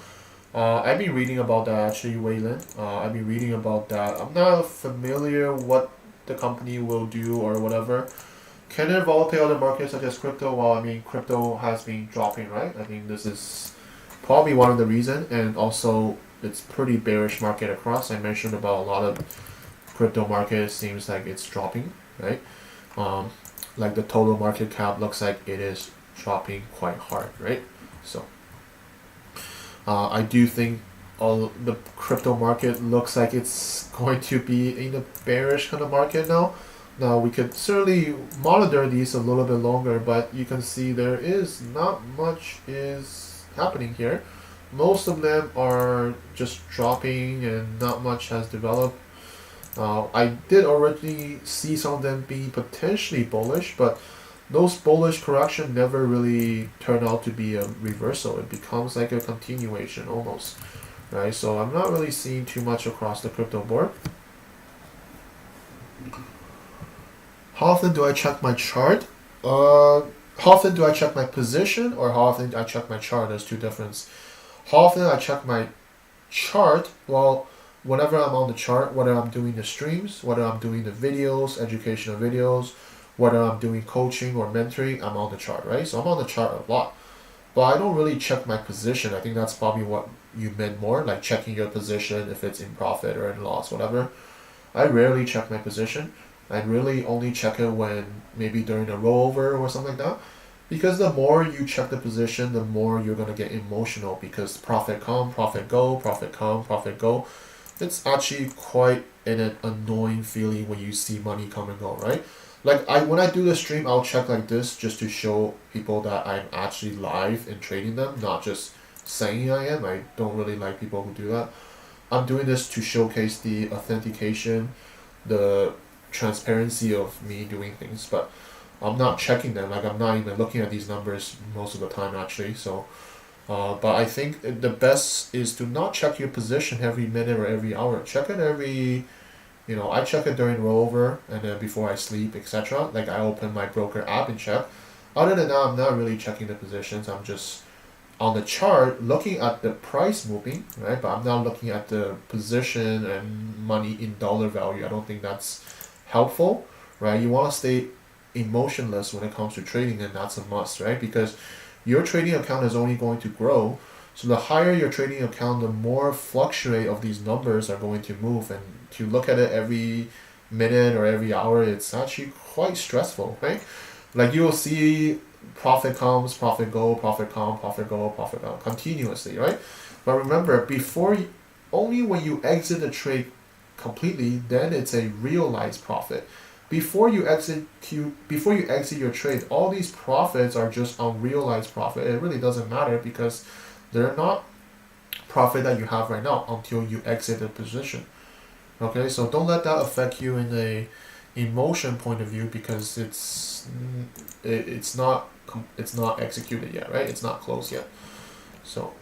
I've been reading about that actually, Waylon. I've been reading about that. I'm not familiar what the company will do or whatever. Can it involve the other markets such as crypto? Well, I mean, crypto has been dropping, right? I think this is probably one of the reasons, and also it's pretty bearish market across. I mentioned about a lot of crypto market seems like it's dropping, right? Like the total market cap looks like it is dropping quite hard, right? So I do think all the crypto market looks like it's going to be in a bearish kind of market now. Now we could certainly monitor these a little bit longer, but you can see there is not much is happening here. Most of them are just dropping and not much has developed. I did already see some of them being potentially bullish, but those bullish correction never really turn out to be a reversal. It becomes like a continuation almost, right? So I'm not really seeing too much across the crypto board. How often do I check my chart? How often do I check my position, or how often do I check my chart? There's two differences. How often I check my chart? Well, whenever I'm on the chart, whether I'm doing the streams, whether I'm doing the videos, educational videos, whether I'm doing coaching or mentoring, I'm on the chart, right? So I'm on the chart a lot. But I don't really check my position. I think that's probably what you meant more, like checking your position if it's in profit or in loss, whatever. I rarely check my position. I really only check it when maybe during a rollover or something like that. Because the more you check the position, the more you're gonna get emotional because profit come, profit go, profit come, profit go. It's actually quite an annoying feeling when you see money come and go, right? Like when I do the stream, I'll check like this just to show people that I'm actually live and trading them, not just saying I am. I don't really like people who do that. I'm doing this to showcase the authentication, the transparency of me doing things, but I'm not checking them. Like I'm not even looking at these numbers most of the time actually. So, but I think the best is to not check your position every minute or every hour. Check it every, I check it during rollover and then before I sleep, etc. Like I open my broker app and check. Other than that, I'm not really checking the positions. I'm just on the chart looking at the price moving, right? But I'm not looking at the position and money in dollar value. I don't think that's helpful, right? You want to stay emotionless when it comes to trading, and that's a must, right? Because your trading account is only going to grow. So the higher your trading account, the more fluctuate of these numbers are going to move. And to look at it every minute or every hour, it's actually quite stressful, right? Like you will see profit comes, profit go, profit come, profit go, profit come continuously, right? But remember, only when you exit the trade completely, then it's a realized profit. Before you exit your trade, all these profits are just unrealized profit. It really doesn't matter because they're not profit that you have right now until you exit the position. Okay, so don't let that affect you in a emotion point of view because it's not executed yet, right? It's not closed yet. So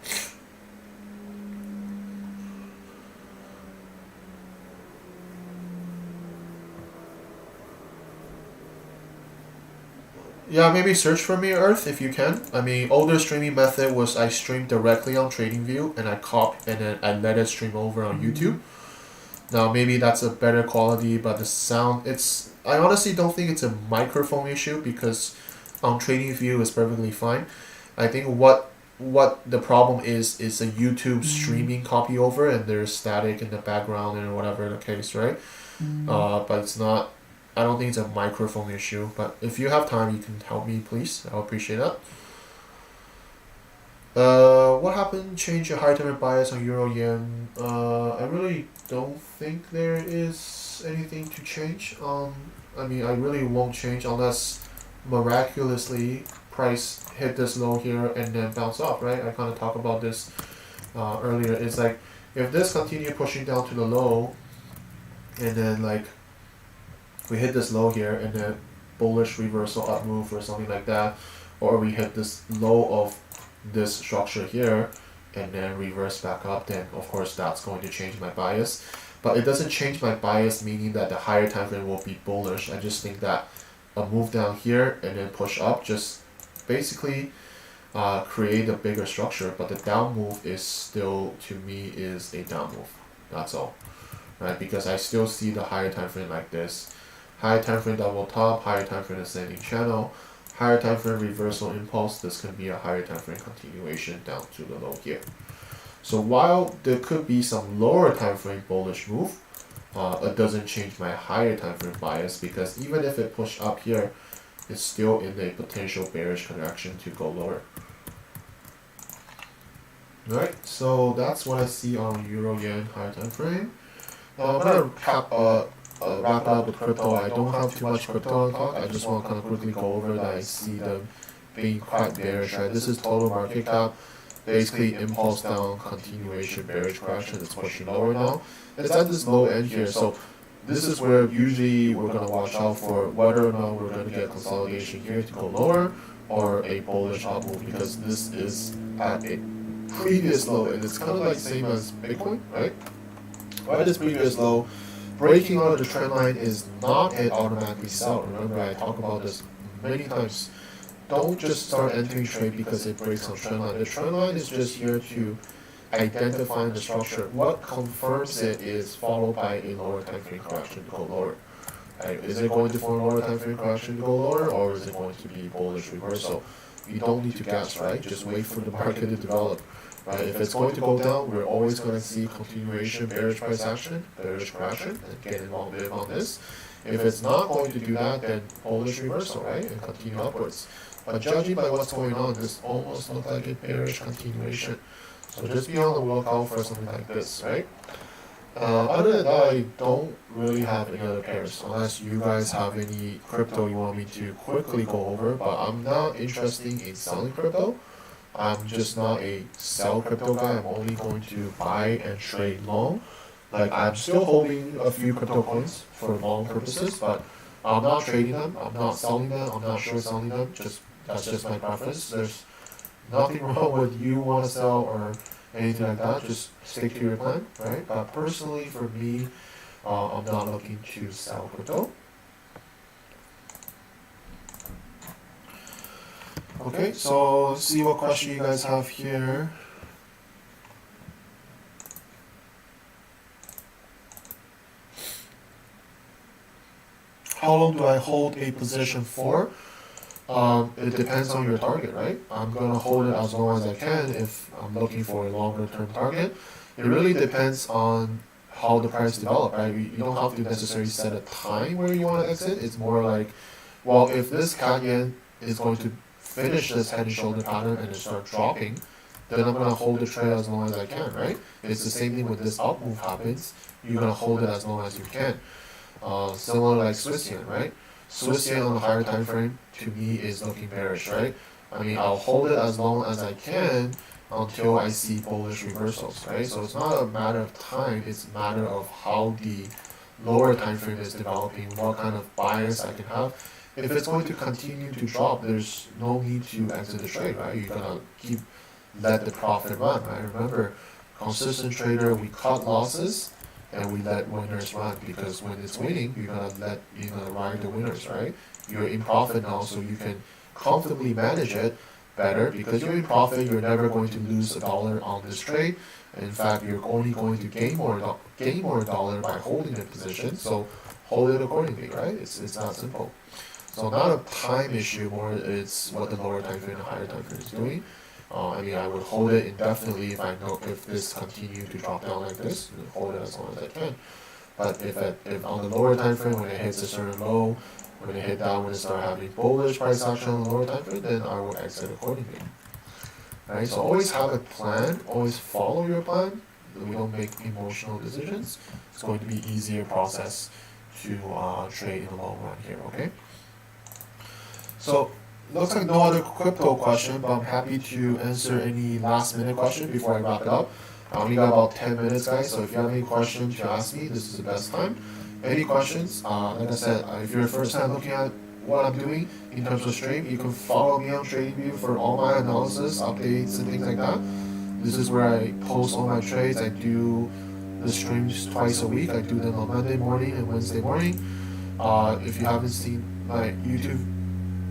yeah, maybe search for me Earth if you can. I mean, older streaming method was I streamed directly on TradingView and then I let it stream over on YouTube. Now maybe that's a better quality, but the sound I honestly don't think it's a microphone issue because on TradingView is perfectly fine. I think what the problem is a YouTube streaming copy over and there's static in the background and whatever the case, right? But it's not. I don't think it's a microphone issue. But if you have time, you can help me, please. I'll appreciate that. What happened? Change your high time bias on Euro Yen. I really don't think there is anything to change. I mean, I really won't change unless miraculously price hit this low here and then bounce up, right? I kind of talked about this earlier. It's like if this continue pushing down to the low, and then like we hit this low here and then bullish reversal up move or something like that, or we hit this low of this structure here and then reverse back up, then of course that's going to change my bias. But it doesn't change my bias, meaning that the higher time frame will be bullish. I just think that a move down here and then push up just basically create a bigger structure, but the down move is still, to me, is a down move. That's all, right? Because I still see the higher time frame like this. Higher time frame double top, higher time frame ascending channel, higher time frame reversal impulse. This can be a higher time frame continuation down to the low here. So while there could be some lower time frame bullish move, it doesn't change my higher time frame bias because even if it pushed up here, it's still in a potential bearish correction to go lower. Alright, so that's what I see on Euro Yen higher time frame. I'm gonna wrap it up with crypto. I don't have too much crypto to talk. I just want to kind of quickly go over that I see them being quite bearish, right? This is total market cap. Basically, impulse down, continuation, bearish correction. It's pushing lower now. It's at this low end here, so this is where usually we're going to watch out for whether or not we're going to get consolidation here to go lower or a bullish up move, because this is at a previous low and it's kind of like same as Bitcoin, right? At this previous low, breaking out of the trend line is not an automatically sell. Remember, I talk about this many times. Don't just start entering trade because it breaks on trend line. The trend line is just here to identify the structure. What confirms it is followed by a lower time frame correction to go lower. Right? Is it going to form a lower time frame correction to go lower, or is it going to be bullish reversal? You don't need to guess, right? Just wait for the market to develop. Right? If it's going to go down, we're always going to see continuation bearish price action, bearish correction, and get involved with on this. If it's not going to do that, then bullish reversal, right? And continue upwards. But judging by what's going on, this almost looks like a bearish continuation. So just be on the lookout for something like this, right? Other than that, I don't really have any other pairs, unless you guys have any crypto you want me to quickly go over, but I'm not interested in selling crypto. I'm just not a sell crypto guy. I'm only going to buy and trade long. Like, I'm still holding a few crypto coins for long purposes, but I'm not trading them. I'm not selling them. I'm not short selling them. That's just my preference. There's nothing wrong with you want to sell or anything like that. Just stick to your plan, right? But personally, for me, I'm not looking to sell crypto. Okay, so let's see what question you guys have here. How long do I hold a position for? It depends on your target, right? I'm going to hold it as long as I can if I'm looking for a longer term target. It really depends on how the price develops, right? You don't have to necessarily set a time where you want to exit. It's more like, well, if this cat yen is going to finish this head and shoulder pattern and it start dropping, then I'm going to hold the trade as long as I can, right? It's the same thing when this up move happens. You're going to hold it as long as you can. Similar like Swiss yen, right? Swiss yen on the higher time frame to me is looking bearish, right? I mean, I'll hold it as long as I can until I see bullish reversals, right? So it's not a matter of time, it's a matter of how the lower time frame is developing, what kind of bias I can have. If it's going to continue to drop, there's no need to exit the trade, right? You're gonna let the profit run, right? Remember, consistent trader, we cut losses and we let winners run, because when it's winning, you're gonna ride the winners, right? You're in profit now, so you can comfortably manage it better, because you're in profit. You're never going to lose a dollar on this trade. In fact, you're only going to gain more dollar by holding the position. So hold it accordingly, right? It's that simple. So not a time issue, more it's what the lower time frame and higher time frame is doing. I mean, I would hold it indefinitely if I know if this continues to drop down like this, hold it as long as I can. But if on the lower time frame, when it hits a certain low, when it hit down, when it start having bullish price action on the lower time frame, then I will exit accordingly. Right? So always have a plan, always follow your plan. We don't make emotional decisions. It's going to be easier process to trade in the long run here. Okay. So looks like no other crypto question, but I'm happy to answer any last minute question before I wrap it up. I only got about 10 minutes, guys, so if you have any questions to ask me, this is the best time. Any questions? Like I said, if you're the first time looking at what I'm doing in terms of stream, you can follow me on TradingView for all my analysis, updates, and things like that. This is where I post all my trades. I do the streams twice a week. I do them on Monday morning and Wednesday morning. If you haven't seen my YouTube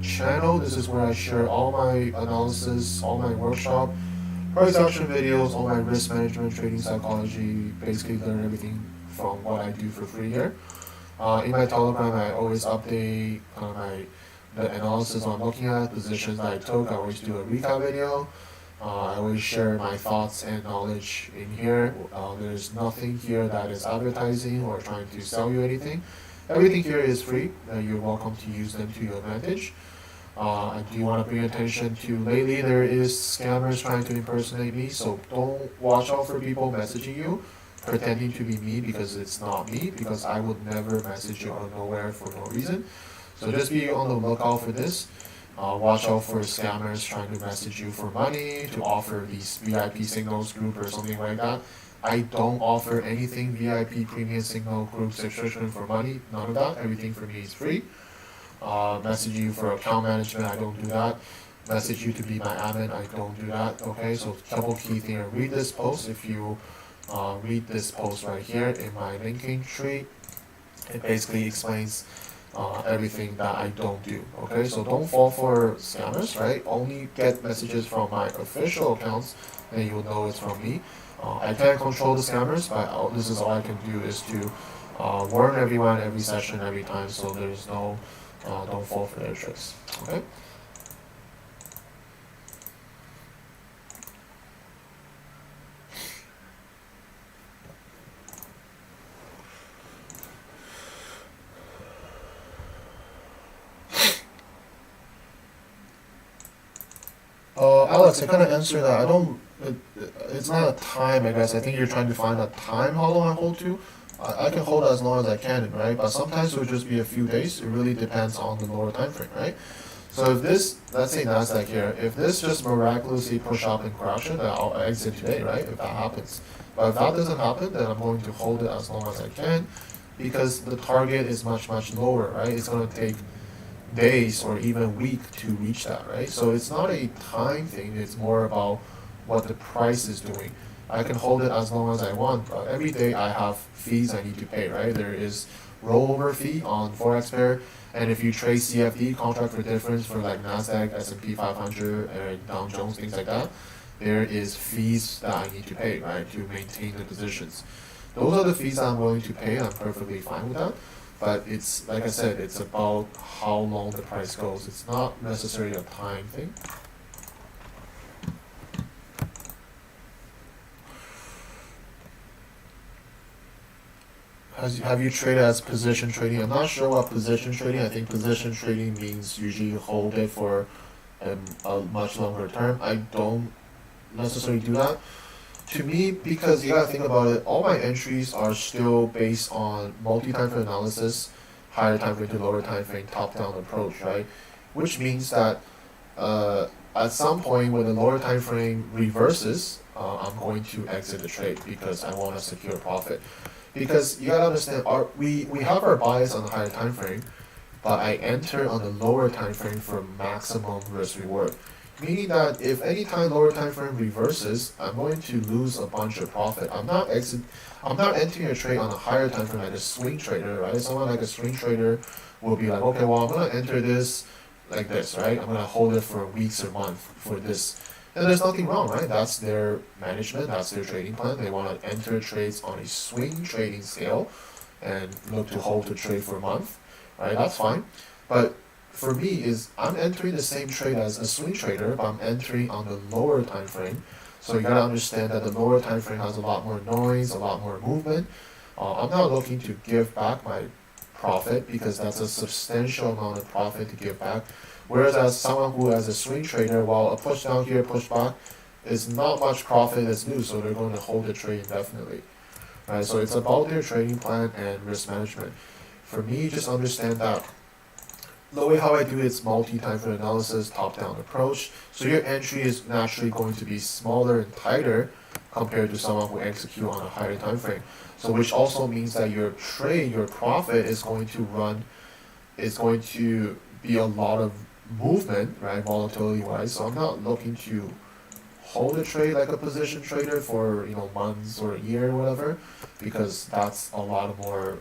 channel, this is where I share all my analysis, all my workshop, price action videos, all my risk management, trading psychology, basically learn everything from what I do for free here. In my Telegram, I always update the analysis I'm looking at, positions that I took. I always do a recap video. I always share my thoughts and knowledge in here. There's nothing here that is advertising or trying to sell you anything. Everything here is free. You're welcome to use them to your advantage. I do want to bring attention to, lately there is scammers trying to impersonate me, so don't watch out for people messaging you pretending to be me, because it's not me, because I would never message you out of nowhere for no reason. So just be on the lookout for this. Watch out for scammers trying to message you for money, to offer these VIP signals group or something like that. I don't offer anything VIP premium signal group subscription for money, none of that. Everything for me is free. Message you for account management, I don't do that. Message you to be my admin, I don't do that. Okay, so a couple key things. Read this post. If you read this post right here in my linking tree, it basically explains everything that I don't do. Okay, so don't fall for scammers, right? Only get messages from my official accounts, then you'll know it's from me. I can't control the scammers, but this is all I can do is to warn everyone every session, every time, so there's no, don't fall for their tricks. Okay. Alex, I kind of answered that. I don't. It's not a time, I guess. I think you're trying to find a time how long I hold to. I can hold as long as I can, right? But sometimes it would just be a few days. It really depends on the lower time frame, right? So if this, let's say Nasdaq here, if this just miraculously push up and crash it, then I'll exit today, right? If that happens. But if that doesn't happen, then I'm going to hold it as long as I can, because the target is much, much lower, right? It's going to take days or even week to reach that, right? So it's not a time thing, it's more about what the price is doing. I can hold it as long as I want, but every day I have fees I need to pay, right? There is rollover fee on Forex pair, and if you trade CFD, contract for difference, for like Nasdaq, S&P 500, Dow Jones, things like that, there is fees that I need to pay, right, to maintain the positions. Those are the fees that I'm willing to pay, and I'm perfectly fine with that. But it's, like I said, it's about how long the price goes. It's not necessarily a time thing. Have you traded as position trading? I'm not sure what position trading. I think position trading means usually you hold it for a much longer term. I don't necessarily do that. To me, because you gotta think about it, all my entries are still based on multi-time frame analysis, higher time frame to lower time frame, top-down approach, right? Which means that at some point when the lower time frame reverses, I'm going to exit the trade because I want to secure profit. Because you gotta understand, we have our bias on the higher time frame, but I enter on the lower time frame for maximum risk reward. Meaning that if any time lower time frame reverses, I'm going to lose a bunch of profit. I'm not entering a trade on a higher time frame like a swing trader, right? Someone like a swing trader will be like, okay, well, I'm gonna enter this like this, right? I'm gonna hold it for weeks or months for this. And there's nothing wrong, right? That's their management, that's their trading plan. They want to enter trades on a swing trading scale and look to hold the trade for a month, right? That's fine. But for me is I'm entering the same trade as a swing trader, but I'm entering on the lower time frame. So you gotta understand that the lower time frame has a lot more noise, a lot more movement. I'm not looking to give back my profit because that's a substantial amount of profit to give back. Whereas as someone who as a swing trader, while a push down here, push back, is not much profit is due, so they're going to hold the trade indefinitely. Right? So it's about their trading plan and risk management. For me, just understand that the way how I do it is multi-time frame analysis, top-down approach. So your entry is naturally going to be smaller and tighter compared to someone who execute on a higher time frame. So which also means that your trade, your profit is going to be a lot of movement, right, volatility-wise. So I'm not looking to hold a trade like a position trader for months or a year or whatever, because that's a lot more.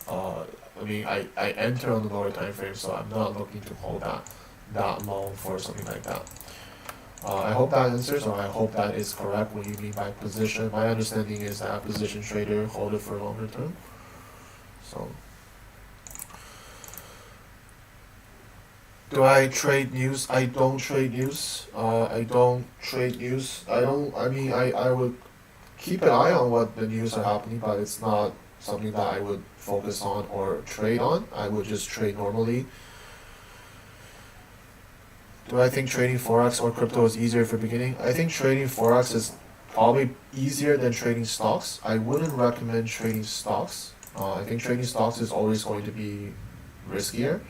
I enter on the lower time frame, so I'm not looking to hold that long for something like that. I hope that answers, or I hope that is correct what you mean by position. My understanding is that position trader hold it for a longer term. So, do I trade news? I don't trade news. I don't trade news. I would keep an eye on what the news are happening, but it's not something that I would focus on or trade on. I would just trade normally. Do I think trading Forex or crypto is easier for beginning? I think trading Forex is probably easier than trading stocks. I wouldn't recommend trading stocks. I think trading stocks is always going to be riskier.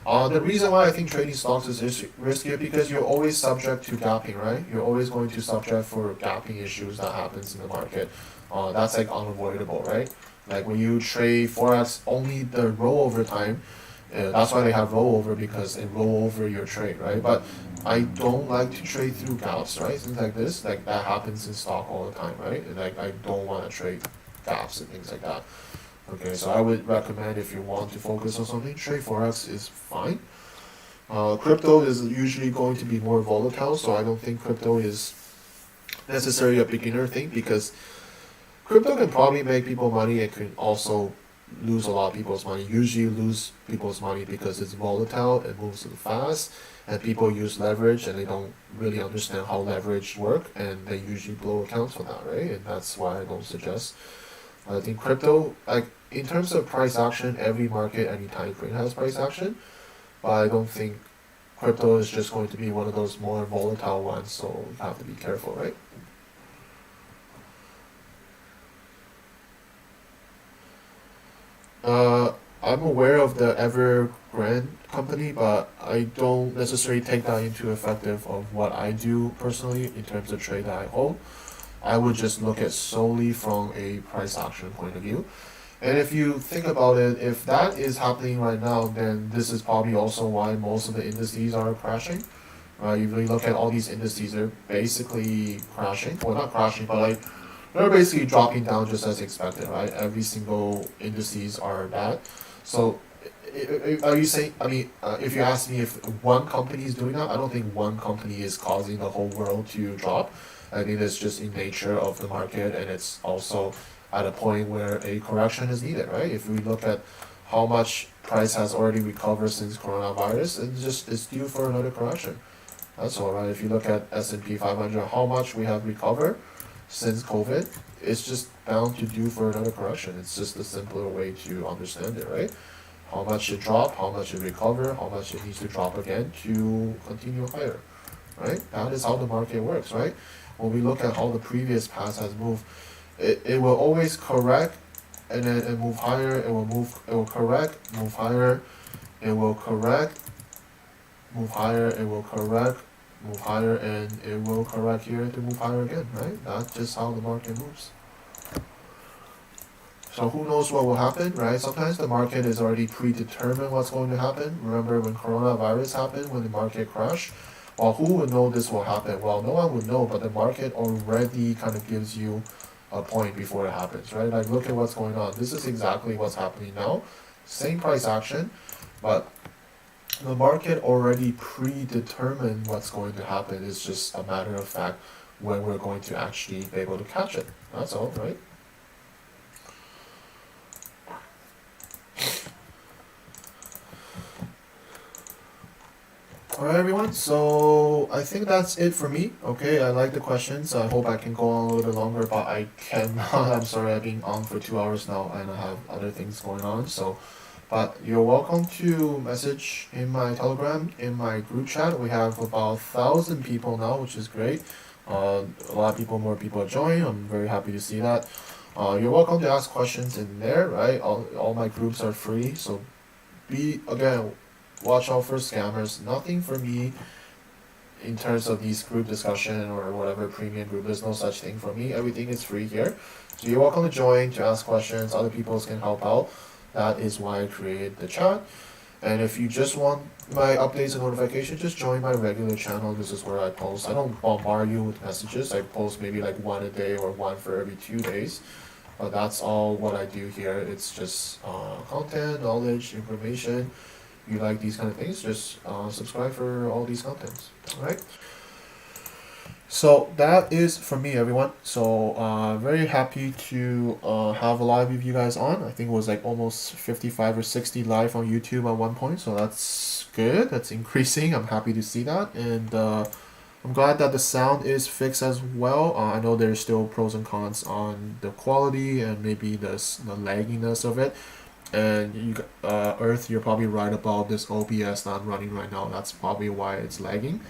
The reason why I think trading stocks is riskier because you're always subject to gapping, right? You're always going to subject for gapping issues that happens in the market. That's like unavoidable, right? Like when you trade Forex, only the rollover time, that's why they have rollover, because they roll over your trade, right? But I don't like to trade through gaps, right? Things like this, like that happens in stock all the time, right? And like I don't want to trade gaps and things like that. Okay, so I would recommend if you want to focus on something, trade Forex is fine. Crypto is usually going to be more volatile, so I don't think crypto is necessarily a beginner thing, because crypto can probably make people money. It can also lose a lot of people's money. Usually lose people's money because it's volatile, it moves so fast, and people use leverage and they don't really understand how leverage work, and they usually blow accounts for that, right? And that's why I don't suggest. I think crypto, like in terms of price action, every market, any time frame has price action, but I don't think crypto is just going to be one of those more volatile ones, so you have to be careful, right? I'm aware of the Evergrande company, but I don't necessarily take that into effective of what I do personally in terms of trade that I hold. I would just look at solely from a price action point of view. And if you think about it, if that is happening right now, then this is probably also why most of the indices are crashing. Right? You really look at all these indices, they're basically crashing. Well, not crashing, but like they're basically dropping down just as expected, right? Every single indices are bad. So, are you saying? I mean, if you ask me if one company is doing that, I don't think one company is causing the whole world to drop. I think it's just in nature of the market, and it's also at a point where a correction is needed, right? If we look at how much price has already recovered since coronavirus, it's due for another correction. That's all right. If you look at S&P 500, how much we have recovered since COVID, it's just bound to due for another correction. It's just a simpler way to understand it, right? How much it dropped, how much it recovered, how much it needs to drop again to continue higher, right? That is how the market works, right? When we look at how the previous past has moved, it will always correct and then it move higher, it will correct, move higher, it will correct, move higher, it will correct, move higher, and it will correct here to move higher again, right? That's just how the market moves. So who knows what will happen, right? Sometimes the market is already predetermined what's going to happen. Remember when coronavirus happened, when the market crashed? Well, who would know this will happen? Well, no one would know, but the market already kind of gives you a point before it happens, right? Like look at what's going on. This is exactly what's happening now. Same price action, but the market already predetermined what's going to happen. It's just a matter of fact when we're going to actually be able to catch it. That's all, right? Alright everyone, so I think that's it for me. Okay, I like the questions. I hope I can go on a little bit longer, but I cannot. I'm sorry, I've been on for 2 hours now and I have other things going on. So, but you're welcome to message in my Telegram, in my group chat. We have about 1,000 people now, which is great. A lot of people, more people are joining. I'm very happy to see that. You're welcome to ask questions in there, right? All my groups are free, so again, watch out for scammers. Nothing for me in terms of these group discussion or whatever premium group. There's no such thing for me. Everything is free here. So you're welcome to join, to ask questions. Other people can help out. That is why I created the chat. And if you just want my updates and notifications, just join my regular channel. This is where I post. I don't bombard you with messages. I post maybe like one a day or one for every 2 days. But that's all what I do here. It's just content, knowledge, information. You like these kind of things, just subscribe for all these contents. Alright? So that is for me, everyone. So very happy to have a lot of you guys on. I think it was like almost 55 or 60 live on YouTube at one point. So that's good. That's increasing. I'm happy to see that. And I'm glad that the sound is fixed as well. I know there's still pros and cons on the quality and maybe the lagginess of it. And Earth, you're probably right about this OBS not running right now. That's probably why it's lagging.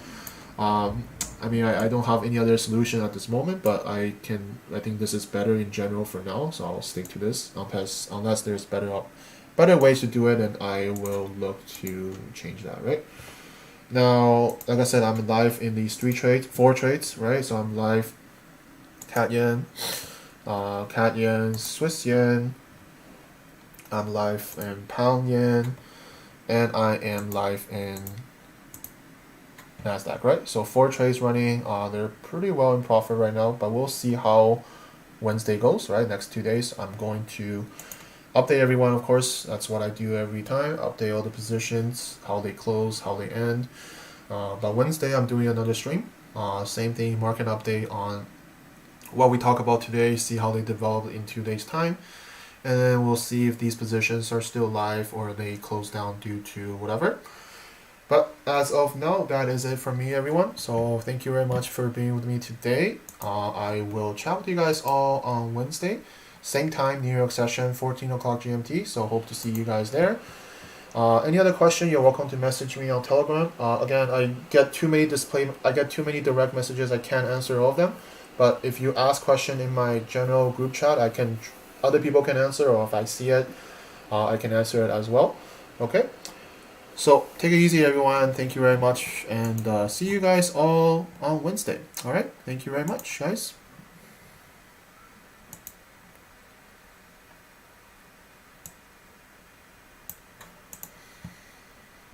I mean, I don't have any other solution at this moment, but I think this is better in general for now, so I'll stick to this. Unless there's better ways to do it, and I will look to change that, right? Now, like I said, I'm live in these 4 trades, right? So I'm live CAD yen, Swiss yen, I'm live in pound yen, and I am live in Nasdaq, right? So 4 trades running. They're pretty well in profit right now, but we'll see how Wednesday goes, right? Next 2 days, I'm going to update everyone, of course. That's what I do every time. Update all the positions, how they close, how they end. But Wednesday, I'm doing another stream. Same thing, market update on what we talk about today, see how they develop in 2 days time, and then we'll see if these positions are still live or they close down due to whatever. But as of now, that is it from me, everyone. So thank you very much for being with me today. I will chat with you guys all on Wednesday, same time, New York session, 14 o'clock GMT. So hope to see you guys there. Any other question, you're welcome to message me on Telegram. Again, I get too many direct messages. I can't answer all of them. But if you ask question in my general group chat, other people can answer, or if I see it, I can answer it as well. Okay. So take it easy, everyone. Thank you very much, and see you guys all on Wednesday. All right. Thank you very much, guys.